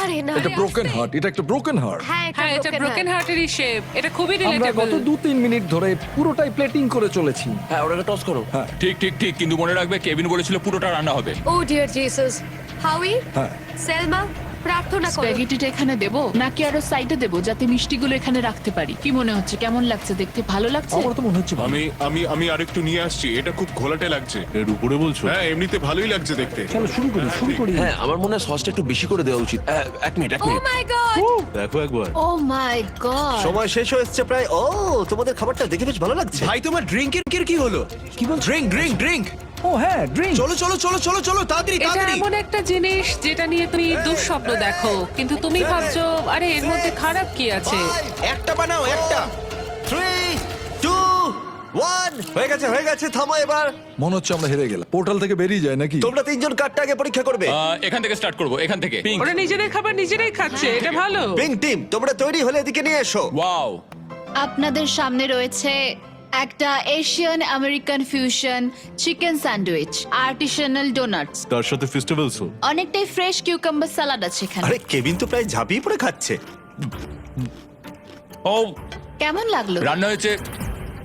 আরে না, এটা ব্রোকেন হার্ট। এটা একটা ব্রোকেন হার্ট। হ্যাঁ হ্যাঁ, এটা ব্রোকেন হার্টেরই শেপ। এটা খুবই আমরা রিলেটেবল। গত 2-3 মিনিট ধরে পুরোটাই প্লেটিং করে চলেছি। হ্যাঁ, ওটাকে টস করো। হ্যাঁ ঠিক ঠিক ঠিক, কিন্তু মনে রাখবে কেভিন বলেছিল পুরোটা রান্না হবে। ও ডিয়ার জিসাস। হাউই, হ্যাঁ। সেলমা, প্রার্থনা করো। স্প্যাগেটিটা এখানে দেবো নাকি আরো সাইডে দেবো, যাতে মিষ্টিগুলো এখানে রাখতে পারি? কি মনে হচ্ছে, কেমন লাগছে দেখতে? ভালো লাগছে? আমার তো মনে হচ্ছে ভালো। আমি আমি আমি আরেকটু নিয়ে আসছি, এটা খুব ঘোলাটে লাগছে। এর উপরে বলছো? হ্যাঁ এমনিতে ভালোই লাগছে দেখতে। চলো শুরু করি, শুরু করি। হ্যাঁ আমার মনে হয় সসটা একটু বেশি করে দেওয়া উচিত। এক মিনিট ও মাই গড, দেখো একবার। ও মাই গড। সময় শেষ হয়ে এসছে প্রায়। ও, তোমাদের খাবারটা দেখে বেশ ভালো লাগছে। ভাই তোমার ড্রিঙ্কের কি হলো? কি বল? Drink drink drink. ও হ্যাঁ, ড্রিঙ্ক। চলো চলো চলো চলো চলো তাড়াতাড়ি এটা তাড়াতাড়ি। এমন একটা জিনিস যেটা নিয়ে তুমি দুঃস্বপ্ন দেখো, কিন্তু তুমি ভাবছো আরে এর মধ্যে খারাপ কি আছে? একটা বানাও একটা। 3, 2, 1 হয়ে গেছে, হয়ে গেছে, থামো এবার। মনে হচ্ছে আমরা হেরে গেলাম। পোর্টাল থেকে বেরিয়ে যায় নাকি? তোমরা তিনজন কার্ডটা আগে পরীক্ষা করবে। এখান থেকে স্টার্ট করব, এখান থেকে। পিঙ্ক। ওরা নিজেদের খাবার নিজেরাই খাচ্ছে, এটা ভালো। পিঙ্ক টিম, তোমরা তৈরি হলে এদিকে নিয়ে এসো। ওয়াও, আপনাদের সামনে রয়েছে একটা Asian American fusion chicken sandwich, artisanal donuts, তার সাথে ফেস্টিভ্যালসও। অনেকটাই ফ্রেশ কিউকাম্বার সালাড আছে এখানে। আরে কেভিন তো প্রায় ঝাঁপিয়ে পড়ে খাচ্ছে। ও কেমন লাগলো? রান্না হয়েছে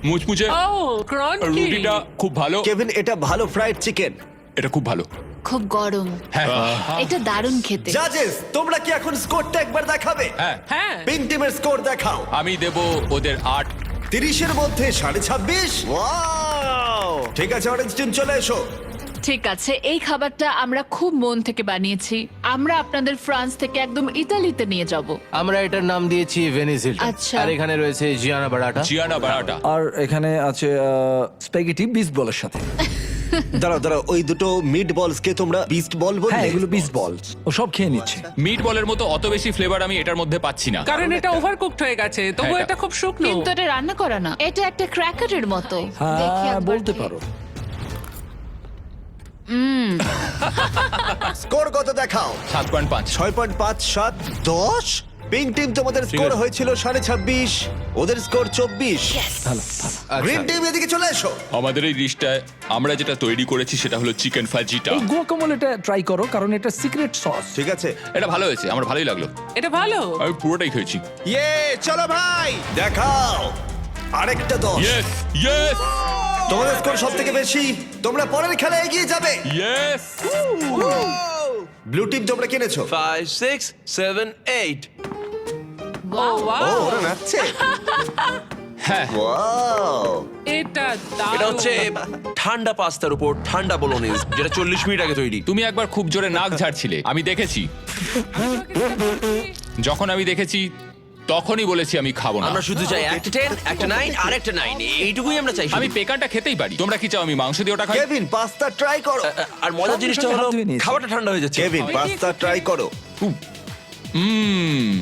মুচমুচে, ও ক্রাঞ্চি। রুটিটা খুব ভালো। কেভিন, এটা ভালো ফ্রাইড চিকেন। এটা খুব ভালো। খুব গরম। হ্যাঁ এটা দারুণ খেতে। জাজেস, তোমরা কি এখন স্কোরটা একবার দেখাবে? হ্যাঁ, হ্যাঁ পিঙ্ক টিমের স্কোর দেখাও। আমি দেব ওদের 8। 30 এর মধ্যে 26.5। ওয়াও! ঠিক আছে, অরেঞ্জ টিম চলে এসো। ঠিক আছে, এই খাবারটা আমরা খুব মন থেকে বানিয়েছি। আমরা আপনাদের ফ্রান্স থেকে একদম ইতালিতে নিয়ে যাব। আমরা এটার নাম দিয়েছি ভেনিস হিলটন। আচ্ছা। আর এখানে রয়েছে জিয়ানা বারাটা। জিয়ানা বারাটা। আর এখানে আছে স্প্যাগেটি বিস্ট বলের সাথে। দাঁড়াও দাঁড়াও, ওই দুটো মিট বলস কে তোমরা বিস্ট বল বললে? হ্যাঁ, এগুলো বিস্ট বল। ও সব খেয়ে নিচ্ছে। মিট বলের মতো অত বেশি ফ্লেভার আমি এটার মধ্যে পাচ্ছি না। কারণ এটা ওভারকুকড হয়ে গেছে, তবু হ্যাঁ, এটা খুব শুকনো। কিন্তু এটা রান্না করা না, এটা একটা ক্র্যাকারের মতো। দেখি হ্যাঁ, একবার বলতে খেয়ে। পারো। স্কোর কত দেখাও? 7.5। 6.5, 7, 10। পিঙ্ক টিম, তোমাদের স্কোর হয়েছিল 26.5, ওদের স্কোর 24। গ্রিন টিম এদিকে চলে এসো। আমাদের এই ডিশটায় আমরা যেটা তৈরি করেছি সেটা হলো চিকেন ফাজিটা। এই গুয়াকামোলেটা ট্রাই করো, কারণ এটা সিক্রেট সস। ঠিক আছে, এটা ভালো হয়েছে, আমার ভালোই লাগলো। এটা ভালো। আমি পুরোটাই খেয়েছি। ইয়ে চলো ভাই। দেখাও। আরেকটা 10। ইয়েস ইয়েস তোমাদের স্কোর সব থেকে বেশি, তোমরা পরের খেলা এগিয়ে যাবে। ইয়েস ব্লু টিম তোমরা কিনেছো। 5 6 7 8 ও ও ওয়াও ওরা নাচছে। হ্যাঁ ওয়াও, এটা এটা হচ্ছে ঠান্ডা পাস্তার উপর ঠান্ডা বোলোনিজ, যেটা 40 মিনিট আগে তৈরি। তুমি একবার খুব জোরে নাক ঝাড়ছিলে, আমি দেখেছি। যখন আমি দেখেছি তখনই বলেছি আমি খাবো না। আমরা শুধু চাই একটা 10 একটা 9 আর একটা 9, এইটুকুই আমরা চাই। আমি পেকানটা খেতেই পারি, তোমরা কি চাও আমি মাংস দিয়ে ওটা খাই? কেভিন পাস্তা ট্রাই করো। আর মজার জিনিসটা হলো হাত ধুয়ে নিয়েছি। খাবারটা ঠান্ডা হয়ে যাচ্ছে। কেভিন পাস্তা ট্রাই করো। হুম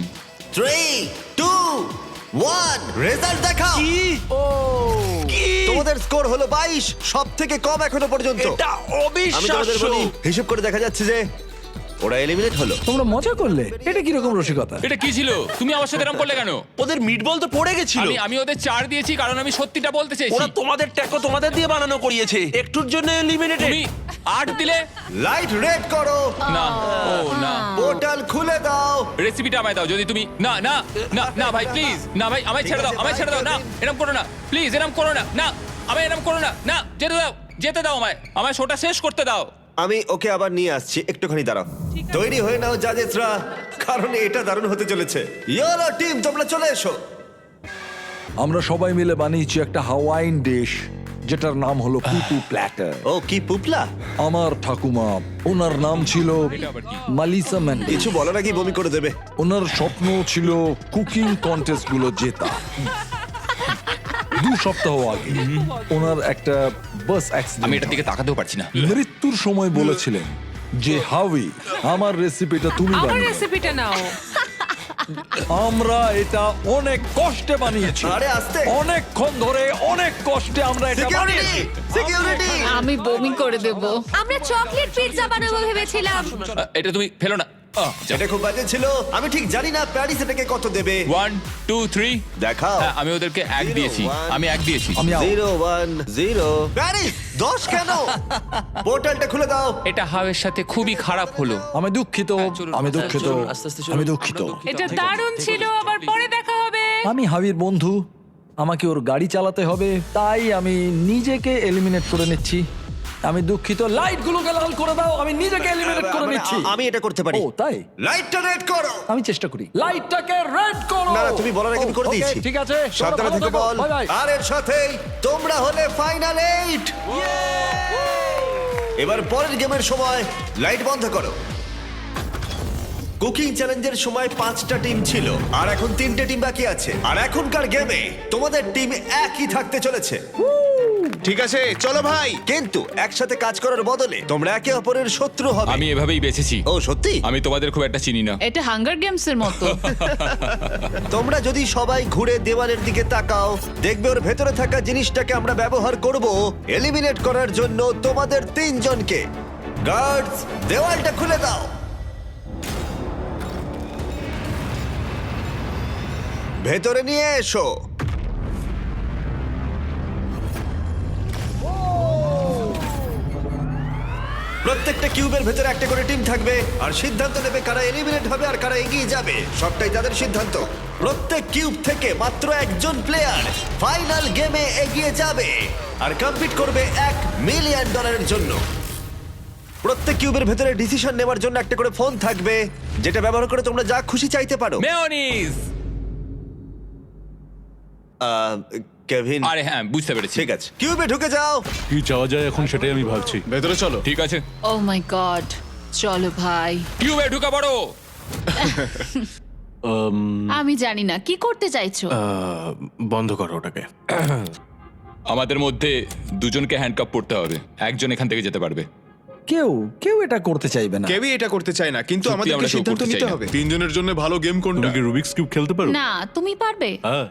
3 2 1 রেজাল্ট দেখাও। তোমাদের স্কোর হলো 22, সব থেকে কম এখনো পর্যন্ত। এটা আমি তোমাদের অবিশ্বাস্য। বলি, হিসেব করে দেখা যাচ্ছে যে ওরা এলিমিনেট হলো। তোমরা মজা করলে, এটা কিরকম রসিকতা? এটা কি ছিল? তুমি আমার সাথে এরকম করলে কেন? ওদের মিটবল তো পড়ে গেছিল। আমি ওদের 4 দিয়েছি কারণ আমি সত্যিটা বলতে চাইছি। ওরা তোমাদের ট্যাকো তোমাদের দিয়ে বানানো করিয়েছে, একটুর জন্য এলিমিনেটেড। তুমি 8 দিলে লাইট রেড করো, না। ও না, পোর্টাল খুলে দাও। রেসিপিটা আমায় দাও যদি তুমি না না না না ভাই প্লিজ না ভাই, আমায় ছেড়ে দাও, আমায় ছেড়ে দাও। না এরকম করো না প্লিজ, এরকম করো না। না আমায় এরকম করো না। না যেতে দাও আমায় শোটা শেষ করতে দাও। আমি ওকে আবার নিয়ে আসছি, একটুখানি দাঁড়াও। তৈরি হয়ে নাও জাজেসরা, কারণ এটা দারুণ হতে চলেছে। ইয়েলো টিম তোমরা চলে এসো। আমরা সবাই মিলে বানিয়েছি একটা হাওয়াইন ডিশ, যেটার নাম হলো পুপু প্ল্যাটার। ও কি পুপলা, আমার ঠাকুমা, ওনার নাম ছিল মালিসা ম্যান্ডি। কিছু বলার আগেই বমি করে দেবে। ওনার স্বপ্ন ছিল কুকিং কন্টেস্ট গুলো জেতা। 2 সপ্তাহ আগে ওনার একটা বাস আমি অ্যাক্সিডেন্ট, এটার দিকে তাকাতেও পারছি না। মৃত্যুর সময় বলেছিলেন যে হাউই, আমার রেসিপিটা তুমি আমার বানিও। রেসিপিটা নাও। আমরা এটা অনেক কষ্টে বানিয়েছি, আরে আস্তে। অনেকক্ষণ ধরে অনেক কষ্টে আমরা এটা বানিয়েছি। সিকিউরিটি আমি বমি করে দেব। আমরা চকলেট পিৎজা বানাবো ভেবেছিলাম। এটা তুমি ফেলো না। এটা খুব বাজে ছিল। আমি ঠিক জানি না প্যারিস এটাকে কত দেবে। 1 2 3 দেখাও। হ্যাঁ আমি ওদেরকে 1 দিয়েছি। আমি 1 দিয়েছি। আমি out। 0 1 0 প্যারিস 10 কেন? পোর্টালটা খুলে দাও। এটা হাওয়ের সাথে খুবই খারাপ হলো। আমি দুঃখিত, চলুন, আমি দুঃখিত, চলুন, আস্তে আস্তে চলুন। আমি দুঃখিত। এটা দারুণ ছিল, আবার পরে দেখা হবে। আমি হাবির বন্ধু, আমাকে ওর গাড়ি চালাতে হবে, তাই আমি নিজেকে এলিমিনেট করে নিচ্ছি। আমি দুঃখিত, লাইটগুলোকে লাল করে দাও, আমি নিজেকে এলিমিনেট করে নিচ্ছি। আমি এটা করতে পারি। ও তাই, লাইটটা রেড করো। আমি চেষ্টা করি। লাইটটাকে রেড করো। না না, তুমি বলার আগে আমি করে ওকে, দিয়েছি। ঠিক আছে, সাবধানে ভালো থেকে থেকো, বল। Bye bye. আর এর সাথেই তোমরা হলে ফাইনাল 8। এবার পরের গেমের সময় লাইট বন্ধ করো। কুকিং চ্যালেঞ্জের সময় 5টা টিম ছিল, আর এখন 3টে টিম বাকি আছে। আর এখনকার গেমে তোমাদের টিম একই থাকতে চলেছে। ঠিক আছে চলো ভাই। কিন্তু একসাথে কাজ করার বদলে তোমরা একে অপরের শত্রু হবে। আমি এভাবেই বেঁচেছি। ও সত্যি? আমি তোমাদের খুব একটা চিনি না। এটা হাঙ্গার গেমস এর মতো। তোমরা যদি সবাই ঘুরে দেওয়ালের দিকে তাকাও, দেখবে ওর ভেতরে থাকা জিনিসটাকে আমরা ব্যবহার করব এলিমিনেট করার জন্য তোমাদের 3 জনকে। গার্ডস, দেওয়ালটা খুলে দাও। ভেতরে নিয়ে এসো। প্রত্যেকটা কিউবের ভেতরে একটা করে টিম থাকবে, আর সিদ্ধান্ত নেবে কারা এলিমিনেট হবে আর কারা এগিয়ে যাবে। সবটাই তাদের সিদ্ধান্ত। প্রত্যেক কিউব থেকে মাত্র একজন প্লেয়ার ফাইনাল গেমে এগিয়ে যাবে আর কম্পিট করবে $1 মিলিয়ন জন্য। প্রত্যেক কিউবের ভেতরে ডিসিশন নেওয়ার জন্য একটা করে ফোন থাকবে, যেটা ব্যবহার করে তোমরা যা খুশি চাইতে পারো। মেয়োনিজ। কেভিন, আরে হ্যাঁ বুঝতে পেরেছি। ঠিক আছে, কিউবে ঢুকে যাও। কি চাওয়া যায় এখন সেটাই আমি ভাবছি। ভেতরে চলো। ঠিক আছে, ও মাই গড, চলো ভাই। কিউবে ঢুকে পড়ো। আমি জানি না কি করতে চাইছো। বন্ধ করো ওটাকে। আমাদের মধ্যে 2জনকে হ্যান্ডকাপ পড়তে হবে, একজন এখান থেকে যেতে পারবে। কেউ এটা করতে চাইবে না। কেউই এটা করতে চায় না, কিন্তু সত্যি আমাদেরকে আমরা কেউ সিদ্ধান্ত করতে চাই নিতে না। হবে। 3 জনের জন্য ভালো গেম তুমি কোনটা? কি রুবিক্স কিউব খেলতে পারো? না, তুমি পারবে। হ্যাঁ।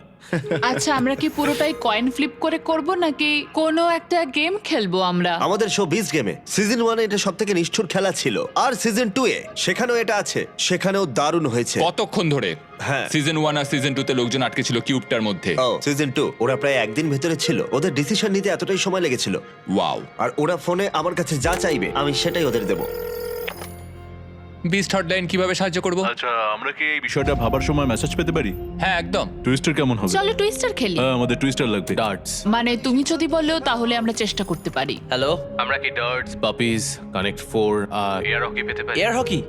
আচ্ছা, আমরা কি পুরোটাই কয়েন ফ্লিপ করে করব নাকি কোনো একটা গেম খেলবো আমরা? আমাদের শো 20 গেমে সিজন 1 এটা সবথেকে নিষ্ঠুর খেলা ছিল, আর সিজন 2 এ সেখানেও এটা আছে, সেখানেও দারুণ হয়েছে। কতক্ষণ ধরে? হ্যাঁ। সিজন 1 আর সিজন 2 তে লোকজন আটকে ছিল কিউবটার মধ্যে। ও সিজন 2 ওরা প্রায় একদিন ভেতরে ছিল। ওদের ডিসিশন নিতে এতটাই সময় লেগেছিল। ওয়াও। আর ওরা ফোনে আমার কাছে যা চাইবে আমি সেটাই ওদের দেব। বিস্ট হটলাইন কিভাবে সাহায্য করব? আচ্ছা আমরা কি এই বিষয়টা ভাবার সময় মেসেজ পেতে পারি? হ্যাঁ একদম। টুইস্টার কেমন হবে? চলো টুইস্টার খেলি। হ্যাঁ আমাদের টুইস্টার লাগবে। ডার্টস। মানে তুমি যদি বলো তাহলে আমরা চেষ্টা করতে পারি। হ্যালো, আমরা কি ডার্টস, পাপিজ, কানেক্ট 4 আর এয়ার হকি পেতে পারি? Air hockey?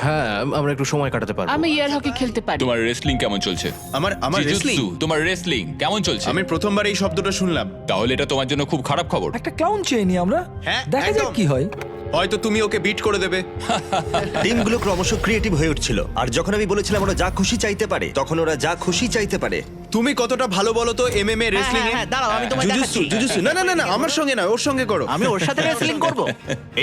হ্যাঁ, আমরা একটু সময় কাটাতে পারবো। আমি এয়ার হকি খেলতে পারি। তোমার রেসলিং কেমন চলছে? আমার wrestling? জিজুৎসু, তোমার রেসলিং কেমন চলছে? আমি প্রথমবার এই শব্দটা শুনলাম। তাহলে এটা তোমার জন্য খুব খারাপ খবর। একটা ক্লাউন চেয়ে নি আমরা, হ্যাঁ, দেখা যাক একদম। কি হয়। হয়তো তুমি ওকে বিট করে দেবে। টিমগুলো ক্রমশ ক্রিয়েটিভ হয়ে উঠছিল, আর যখন আমি বলেছিলাম ওরা যা খুশি চাইতে পারে, তখন ওরা যা খুশি চাইতে পারে। তুমি কতটা ভালো বলো তো এমএমএ রেসলিং এ? দাঁড়াও, আমি তোমায় জুজুৎসু, দেখাচ্ছি। জুজুৎসু। না না না না, আমার সঙ্গে না, ওর সঙ্গে করো। আমি ওর সাথে রেসলিং করব।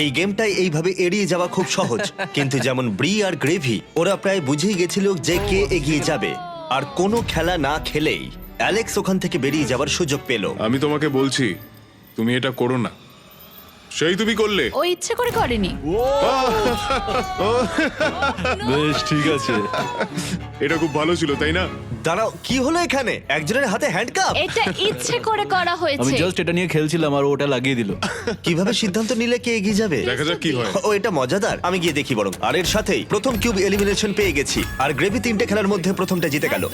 এই গেমটাই এইভাবে এড়িয়ে যাওয়া খুব সহজ, কিন্তু যেমন ব্রি আর গ্রেভি, ওরা প্রায় বুঝেই গেছিল যে কে এগিয়ে যাবে। আর কোনো খেলা না খেলেই অ্যালেক্স ওখান থেকে বেরিয়ে যাওয়ার সুযোগ পেল। আমি তোমাকে বলছি তুমি এটা করো না, সেই তুমি করলে। ও ইচ্ছে করে করেনি। বেশ ঠিক আছে। এটা খুব ভালো ছিল তাই না? দাঁড়াও, কি হলো এখানে? একজনের হাতে হ্যান্ডকাপ। এটা ইচ্ছে করে করা আমি হয়েছে। জাস্ট এটা নিয়ে খেলছিলাম আর ওটা লাগিয়ে দিল। কিভাবে সিদ্ধান্ত নিলে কে এগিয়ে যাবে? দেখা যাক কি হয়। ও এটা মজাদার, আমি গিয়ে দেখি বরং। আর এর সাথেই প্রথম কিউব এলিমিনেশন পেয়ে গেছি, আর গ্রেভি 3টে খেলার মধ্যে প্রথমটা জিতে গেল।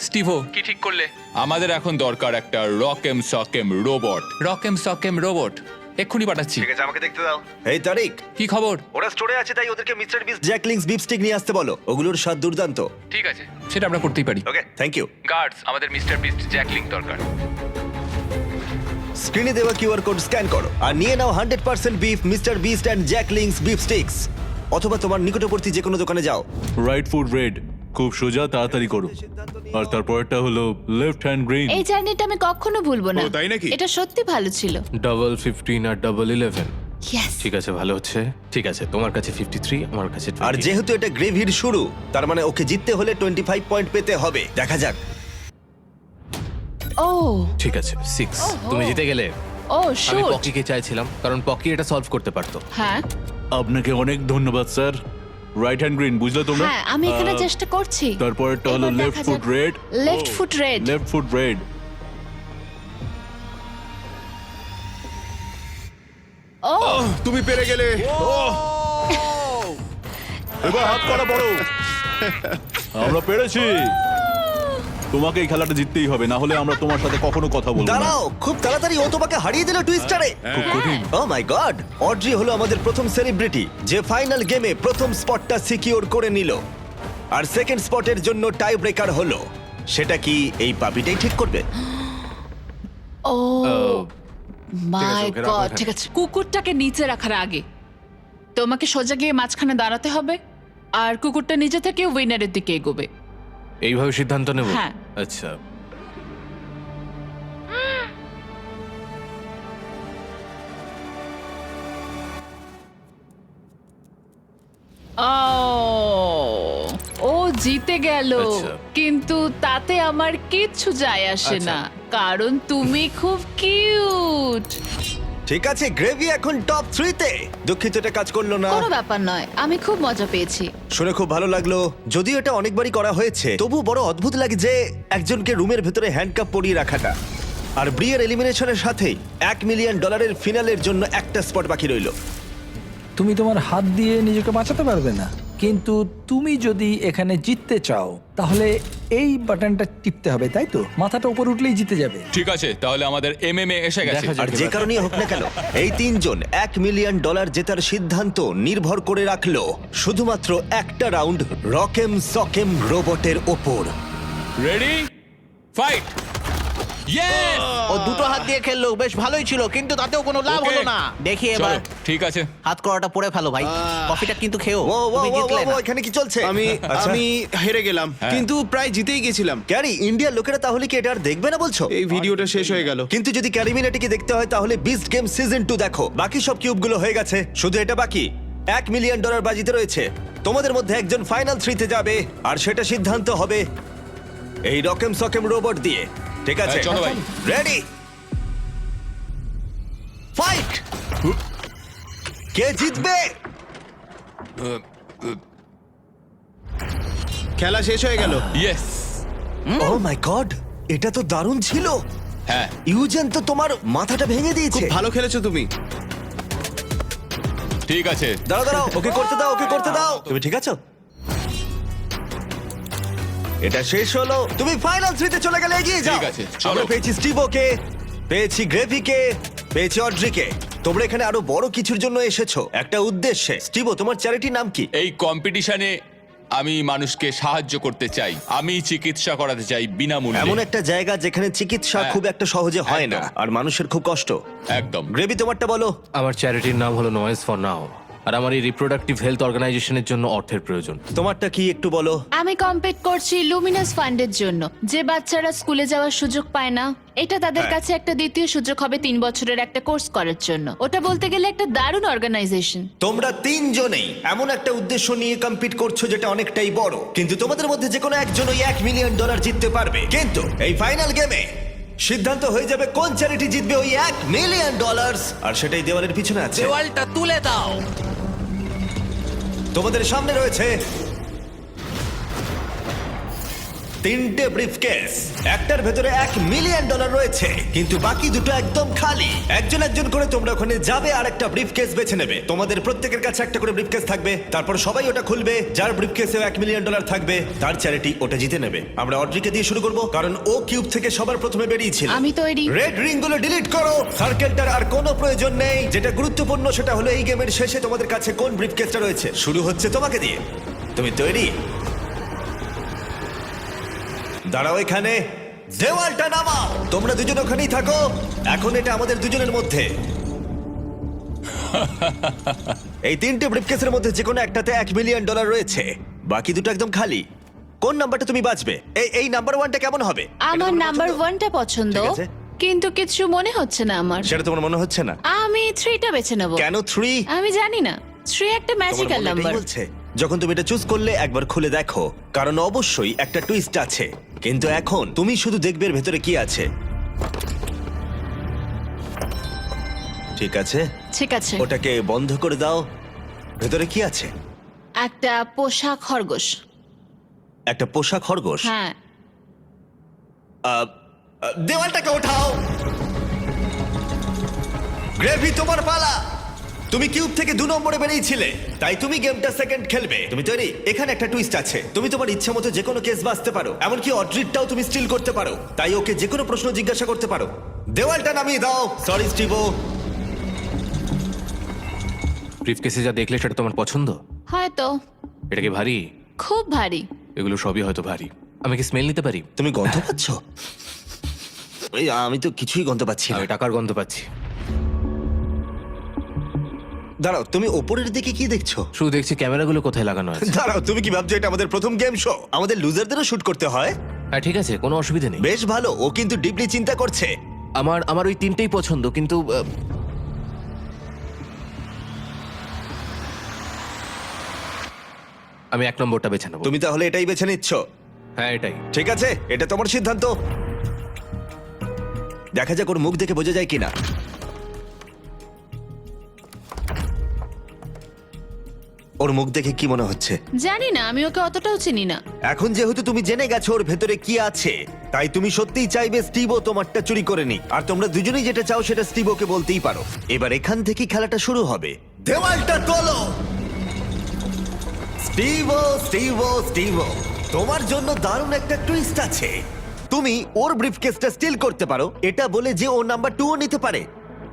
স্টিভো, কি ঠিক করলে? আমাদের এখন দরকার একটা রকেম সকেম রোবট। রকেম সকেম রোবট এক্ষুনি পাঠাচ্ছি। ঠিক আছে, আমাকে দেখতে দাও। এই তারিক, কি খবর? ওরা স্টোরে আছে, তাই ওদেরকে mister beast Jack Link's beef stick নিয়ে আসতে বলো। ওগুলোর স্বাদ দুর্দান্ত। ঠিক আছে, সেটা আমরা করতেই পারি। Okay, thank you. গার্ডস, আমাদের মিস্টার বিস্ট জ্যাকলিং দরকার। স্ক্রিনে দেওয়া কিউআর কোড স্ক্যান করো আর নিয়ে নাও 100% beef Mister Beast and Jack Link's beef sticks. অথবা তোমার নিকটবর্তী যে কোনো দোকানে যাও। রাইট ফুট রেড, খুব সোজা, তাড়াতাড়ি করো। আর তারপরটা হলো লেফট হ্যান্ড গ্রিন। এই জার্নিটা আমি কখনো ভুলবো না। ও, তাই নাকি? এটা সত্যি ভালো ছিল। ডাবল 15 আর ডাবল 11। ইয়েস। ঠিক আছে, ভালো হচ্ছে। ঠিক আছে, তোমার কাছে 53, আমার কাছে 20। আর যেহেতু এটা গ্রেভির শুরু, তার মানে ওকে জিততে হলে 25 পয়েন্ট পেতে হবে। দেখা যাক। ও ঠিক আছে, 6। তুমি জিতে গেলে। ও আমি শুট। পকিকে চাইছিলাম কারণ পকি এটা সলভ করতে পারতো। হ্যাঁ আপনাকে অনেক ধন্যবাদ স্যার। রাইট হ্যান্ড গ্রিন, বুঝলে তোমরা? হ্যাঁ, আমি এখানে চেষ্টা করছি। তারপরটা হলো এবার লেফট দেখা ফুট যাক। Red. Left foot red. Left foot red. ও তুমি পেরে গেলে। এবার হাত করা বড়। আমরা পেরেছি। তোমাকে এই খেলাটা জিততেই হবে, না হলে আমরা তোমার সাথে কখনো কথা বলবো না। দাঁড়াও, খুব তাড়াতাড়ি ও তোমাকে হারিয়ে দিল টুইস্টারে। খুব কঠিন। ও মাই গড! অড্রি হলো আমাদের প্রথম সেলিব্রিটি যে ফাইনাল গেমে প্রথম স্পটটা সিকিউর করে নিল। আর সেকেন্ড স্পটের জন্য টাই ব্রেকার হলো। সেটা কি এই পাপিটাই ঠিক করবে? ও মাই ওকে রাখো গড। এখানে। ঠিক আছে, কুকুরটাকে নিচে রাখার আগে তোমাকে সোজা গিয়ে মাঝখানে দাঁড়াতে হবে, আর কুকুরটা নিজে থেকে উইনারের দিকে এগোবে। এইভাবে সিদ্ধান্ত নেব? হ্যাঁ। আচ্ছা। ও জিতে গেল, আচ্ছা। কিন্তু তাতে আমার কিচ্ছু যায় আসে আচ্ছা। না, কারণ তুমি খুব কিউট। ঠিক আছে, গ্রেভি এখন টপ 3-তে। দুঃখিত এটা কাজ করলো না। কোনো ব্যাপার নয়, আমি খুব মজা পেয়েছি। শুনে খুব ভালো লাগলো। যদিও এটা অনেকবারই করা হয়েছে, তবু বড় অদ্ভুত লাগে যে একজনকে রুমের ভেতরে হ্যান্ডকাপ পরিয়ে রাখাটা। আর ব্রিয়ার এলিমিনেশনের সাথেই $1 মিলিয়ন ফিনালের জন্য একটা স্পট বাকি রইল। তুমি তোমার হাত দিয়ে নিজেকে বাঁচাতে পারবে না, কিন্তু তুমি যদি এখানে জিততে চাও তাহলে এই বাটনটা টিপতে হবে, তাই তো? মাথাটা উপর উঠলেই জিতে যাবে। ঠিক আছে, তাহলে আমাদের এমএমএ এসে গেছে। দেখা যাক। আর যে কারণেই হোক না কেন, এই তিনজন $1 মিলিয়ন জেতার সিদ্ধান্ত নির্ভর করে রাখলো শুধুমাত্র একটা রাউন্ড রকেম সকেম রোবটের ওপর। Ready, fight! ইয়েস! ও দুটো হাত দিয়ে খেললো, বেশ ভালোই ছিল, কিন্তু তাতেও কোনো লাভ Okay. হলো না। দেখি এবার ঠিক আছে। হাত করাটা পরে ফেলো ভাই। কফিটা কিন্তু খেও। ও ও তুমি ও, জিতলে ও, না। ও, এখানে কি চলছে? আচ্ছা। আমি হেরে গেলাম, কিন্তু প্রায় জিতেই গেছিলাম। ক্যারি, ইন্ডিয়ার লোকেরা তাহলে কি এটা আর দেখবে না বলছো? এই ভিডিওটা শেষ হয়ে গেল। কিন্তু যদি ক্যারিমিনাটিকে দেখতে হয় তাহলে বিস্ট গেম সিজন 2 দেখো। বাকি সব কিউবগুলো হয়ে গেছে, শুধু এটা বাকি। $1 মিলিয়ন বাজিতে রয়েছে। তোমাদের মধ্যে একজন ফাইনাল 3-তে যাবে, আর সেটা সিদ্ধান্ত হবে এই রকেম সকেম রোবট দিয়ে। ঠিক আছে, হ্যাঁ, চলো ভাই। Ready, fight! কে জিতবে? খেলা শেষ হয়ে গেল। ইয়েস! ও মাই গড, এটা তো দারুণ ছিল। হ্যাঁ, ইউজেন তো তোমার মাথাটা ভেঙে দিয়েছে। খুব ভালো খেলেছো তুমি। ঠিক আছে। দাঁড়াও দাঁড়াও, ওকে করতে দাও, ওকে করতে দাও। তুমি ঠিক আছো? এটা শেষ হলো, তুমি ফাইনাল 3-তে চলে গেলে, এগিয়ে যাও। ঠিক আছে, চলো। আমরা পেয়েছি স্টিভোকে, পেয়েছি গ্রেভিকে, পেয়েছি অড্রিকে। তোমরা এখানে আরো বড় কিছুর জন্য এসেছো, একটা উদ্দেশ্যে। স্টিভো, তোমার চ্যারিটির নাম কি? এই কম্পিটিশনে আমি মানুষকে সাহায্য করতে চাই, আমি চিকিৎসা করাতে চাই এমন বিনামূল্যে। একটা জায়গা যেখানে চিকিৎসা হ্যাঁ, খুব একটা সহজে হয় না, একদম। আর মানুষের খুব কষ্ট। একদম। গ্রেভি, তোমারটা বলো। আমার চ্যারিটির নাম হলো নয়েজ ফর নাও, আর আমার এই রিপ্রোডাক্টিভ হেলথ অর্গানাইজেশনের জন্য অর্থের প্রয়োজন। তোমারটা কি একটু বলো। আমি কম্পিট করছি লুমিনাস ফান্ডের জন্য, যে বাচ্চারা স্কুলে যাওয়ার সুযোগ পায় না। এটা তাদের হ্যাঁ। কাছে একটা দ্বিতীয় সুযোগ হবে 3 বছরের একটা কোর্স করার জন্য। ওটা বলতে গেলে একটা দারুণ অর্গানাইজেশন। তোমরা তিনজনেই এমন একটা উদ্দেশ্য নিয়ে কম্পিট করছো যেটা অনেকটাই বড়, কিন্তু তোমাদের মধ্যে যে কোনো একজনই $1 মিলিয়ন জিততে পারবে। কিন্তু এই ফাইনাল গেমে সিদ্ধান্ত হয়ে যাবে কোন চ্যারিটি জিতবে ওই $1 মিলিয়ন, আর সেটাই দেওয়ালের পিছনে আছে। দেওয়ালটা তুলে দাও। তোমাদের সামনে রয়েছে 3টে ব্রিফকেস। একটার ভেতরে $1 মিলিয়ন রয়েছে, কিন্তু বাকি দুটো একদম খালি। একজন একজন করে তোমরা ওখানে যাবে আর একটা ব্রিফকেস বেছে নেবে। তোমাদের প্রত্যেকের কাছে একটা করে ব্রিফকেস থাকবে, তারপর সবাই ওটা খুলবে। যার ব্রিফকেসে $1 মিলিয়ন থাকবে তার চ্যারিটি ওটা জিতে নেবে। আমরা অড্রিকে দিয়ে শুরু করব, কারণ ও কিউব থেকে সবার প্রথমে বেরিয়েছিল। আমি তৈরি। রেড রিং গুলো ডিলিট করো। সার্কেলটার আর কোনো প্রয়োজন নেই। যেটা গুরুত্বপূর্ণ সেটা হলো এই গেমের শেষে তোমাদের কাছে কোন ব্রিফকেসটা রয়েছে। শুরু হচ্ছে তোমাকে দিয়ে। তুমি তৈরি? দাঁড়াও এখানে, দেওয়ালটা নামাও। তোমরা দুজন ওখানেই থাকো, এখন এটা আমাদের দুজনের মধ্যে। এই 3টে ব্রিফকেসের মধ্যে যে কোনো একটাতে $1 মিলিয়ন রয়েছে, বাকি দুটো একদম খালি। কোন নাম্বারটা তুমি বাঁচবে? এই নাম্বার 1টা কেমন হবে? আমার এটা তোমার নাম্বার পছন্দ? 1টা পছন্দ, ঠিক আছে। কিন্তু কিছু মনে হচ্ছে না আমার। সেটা তোমার মনে হচ্ছে না? আমি 3টা বেছে নেব। কেন 3? আমি জানি না, 3 একটা তোমার ম্যাজিক্যাল মন এটাই নাম্বার। বলছে। যখন তুমি এটা চুজ করলে একবার খুলে দেখো, কারণ অবশ্যই একটা টুইস্ট আছে। কিন্তু এখন তুমি শুধু দেখবে এর ভেতরে কি আছে। ঠিক আছে, ঠিক আছে। ওটাকে বন্ধ করে দাও। ভেতরে কি আছে? একটা পোষা খরগোশ। একটা পোষা খরগোশ। হ্যাঁ। দেওয়ালটাকে ওঠাও। গ্রেভি, তোমার পালা। তুমি কিউব থেকে 2 নম্বরে বেরিয়েছিলে, তাই তুমি গেমটা সেকেন্ড খেলবে। তুমি তৈরি? এখানে একটা টুইস্ট আছে। তুমি তোমার ইচ্ছা মতো যে কোনো কেস বাঁচতে পারো, এমনকি অড্রিটটাও তুমি স্টিল করতে পারো। তাই ওকে যে কোনো প্রশ্ন জিজ্ঞাসা করতে পারো। দেওয়ালটা নামিয়ে দাও। সরি স্টিভো। ব্রিফকেসে যা দেখলে সেটা তোমার পছন্দ? হয়তো। এটা কি ভারী? খুব ভারী। এগুলো সবই হয়তো ভারী। আমি কি স্মেল নিতে পারি? তুমি গন্ধ পাচ্ছ? আমি তো কিছুই গন্ধ পাচ্ছি না। আমি টাকার গন্ধ পাচ্ছি। দাঁড়াও, তুমি ওপরের দিকে কি দেখছো? শুধু দেখছি ক্যামেরাগুলো কোথায় লাগানো আছে। দাঁড়াও, তুমি কি ভাবছো এটা আমাদের প্রথম গেম শো? আমাদের লুজারদেরও শুট করতে হয়। হ্যাঁ ঠিক আছে, কোনো অসুবিধা নেই। বেশ ভালো, ও কিন্তু ডিপলি চিন্তা করছে। আমার ওই 3টেই পছন্দ, কিন্তু আমি 1 নম্বরটা বেছে নেবো। তুমি তাহলে এটাই বেছে নিচ্ছ? হ্যাঁ এটাই। ঠিক আছে, এটা তোমার সিদ্ধান্ত। দেখা যাক ওর মুখ দেখে বোঝা যায় কিনা। ওর মুখ দেখে কি মনে হচ্ছে? জানি না, আমি ওকে অতটাও চিনি না। এখন যেহেতু তুমি জেনে গেছো ওর ভেতরে কি আছে, তাই তুমি সত্যিই চাইবে স্টিভো তোমারটা চুরি করে নি। আর তোমরা দুজনেই যেটা চাও সেটা স্টিভোকে বলতেই পারো। এবার এখান থেকেই খেলাটা শুরু হবে। দেওয়ালটা তোলো। স্টিভো, স্টিভো, স্টিভো, তোমার জন্য দারুণ একটা টুইস্ট আছে। তুমি ওর ব্রিফকেসটা স্টিল করতে পারো, এটা বলে যে ও নাম্বার 2ও নিতে পারে,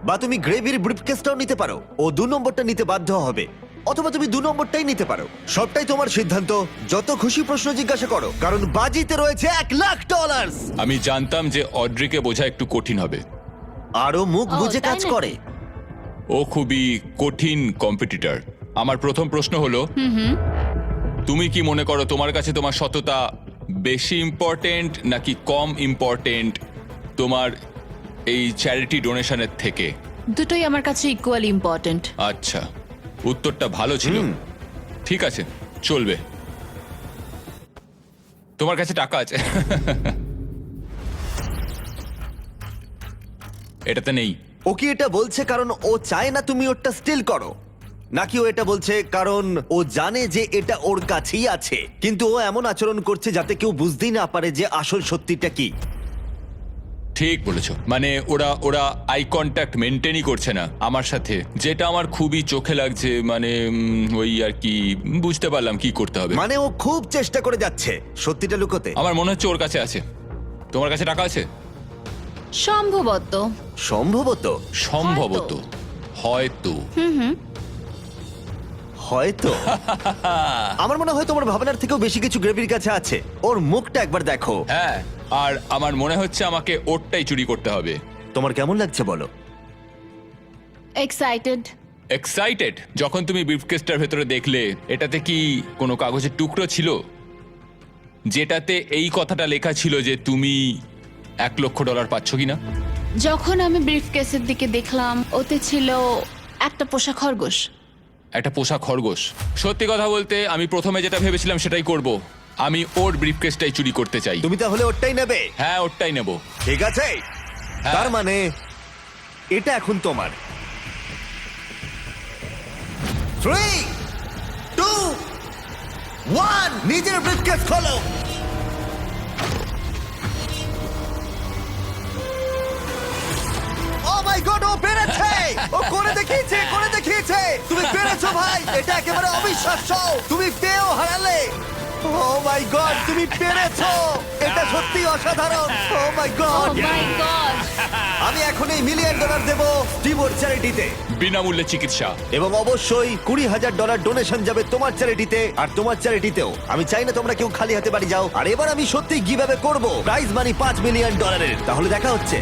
বা তুমি গ্রেভির ব্রিফকেসটাও নিতে পারো। ও 2 নম্বরটা নিতে বাধ্য হবে, অথবা তুমি 2 নম্বরটাই নিতে পারো। সবটাই তোমার সিদ্ধান্ত। যত খুশি প্রশ্ন জিজ্ঞাসা করো, কারণ বাজিতে রয়েছে $1 লাখ। আমি জানতাম যে অড্রিকে বোঝা একটু কঠিন হবে। আরো মুখ ও, বুঝে তাই কাজ নাকি? করে। ও খুবই কঠিন কম্পিটিটর। আমার প্রথম প্রশ্ন হলো, তুমি কি মনে করো তোমার কাছে তোমার সততা বেশি ইম্পর্টেন্ট নাকি কম ইম্পর্টেন্ট তোমার এই চ্যারিটি ডোনেশনের থেকে? দুটোই আমার কাছে ইকুয়ালি ইম্পর্ট্যান্ট। আচ্ছা, উত্তরটা ভালো ছিল। ঠিক আছে, চলবে। তোমার কাছে টাকা আছে। এটাতে নেই। ও কি এটা বলছে কারণ ও চায় না তুমি ওটা স্টিল করো, নাকি ও এটা বলছে কারণ ও জানে যে এটা ওর কাছেই আছে, কিন্তু ও এমন আচরণ করছে যাতে কেউ বুঝতেই না পারে যে আসল সত্যিটা কি? ঠিক বলেছো, মানে ওরা ওরা আই কন্ট্যাক্ট মেনটেনই করছে না আমার সাথে, যেটা আমার খুবই চোখে লাগছে। মানে ওই আর কি, বুঝতে পারলাম কি করতে হবে। মানে ও খুব চেষ্টা করে যাচ্ছে সত্যিটা লুকোতে। আমার মনে হচ্ছে ওর কাছে আছে। তোমার কাছে টাকা আছে? সম্ভবত। সম্ভবত। সম্ভবত, হয়তো। হয়তো আমার মনে হয় তোমার ভাবনার থেকেও বেশি কিছু গ্রেভির কাছে আছে। ওর মুখটা একবার দেখো। হ্যাঁ, আর আমার মনে হচ্ছে আমাকে ওরটাই চুরি করতে হবে। তোমার কেমন লাগছে বলো? এক্সাইটেড। এক্সাইটেড? যখন তুমি ব্রিফকেসটার ভেতরে দেখলে, এটাতে কি কোনো কাগজের টুকরো ছিল যেটাতে এই কথাটা লেখা ছিল যে তুমি $1 লক্ষ পাচ্ছ কিনা? যখন আমি ব্রিফকেসের দিকে দেখলাম, ওতে ছিল একটা পোষা খরগোশ। একটা পোষা খরগোশ? সত্যি কথা বলতে আমি প্রথমে যেটা ভেবেছিলাম সেটাই করব। আমি ওর ব্রিফকেসটাই চুরি করতে চাই। তুমি তাহলে ওরটাই নেবে? হ্যাঁ, ওরটাই নেব। ঠিক আছে, তার মানে এটা এখন তোমার। 3, 2, 1, নিজের ব্রিফকেস খোলো। ও মাই গড, ও পেরেছে! ও করে দেখিয়েছে, করে দেখিয়েছে! তুমি পেরেছো ভাই, এটা একেবারে অবিশ্বাস্য। তুমি পেয়েও হারালে। ও মাই গড, তুমি পেরেছো! এটা সত্যি অসাধারণ। ও মাই গড! মাই গড! আমি এখন এই $1 মিলিয়ন দেবো টিবোর চ্যারিটিতে, বিনামূল্যে চিকিৎসা। এবং অবশ্যই $20,000 ডোনেশন যাবে তোমার চ্যারিটিতে আর তোমার চ্যারিটিতেও। আমি চাই না তোমরা কেউ খালি হাতে বাড়ি যাও। আর এবার আমি সত্যি গিভঅ্যাওয়ে করব প্রাইজ মানি $5 মিলিয়ন। তাহলে দেখা হচ্ছে।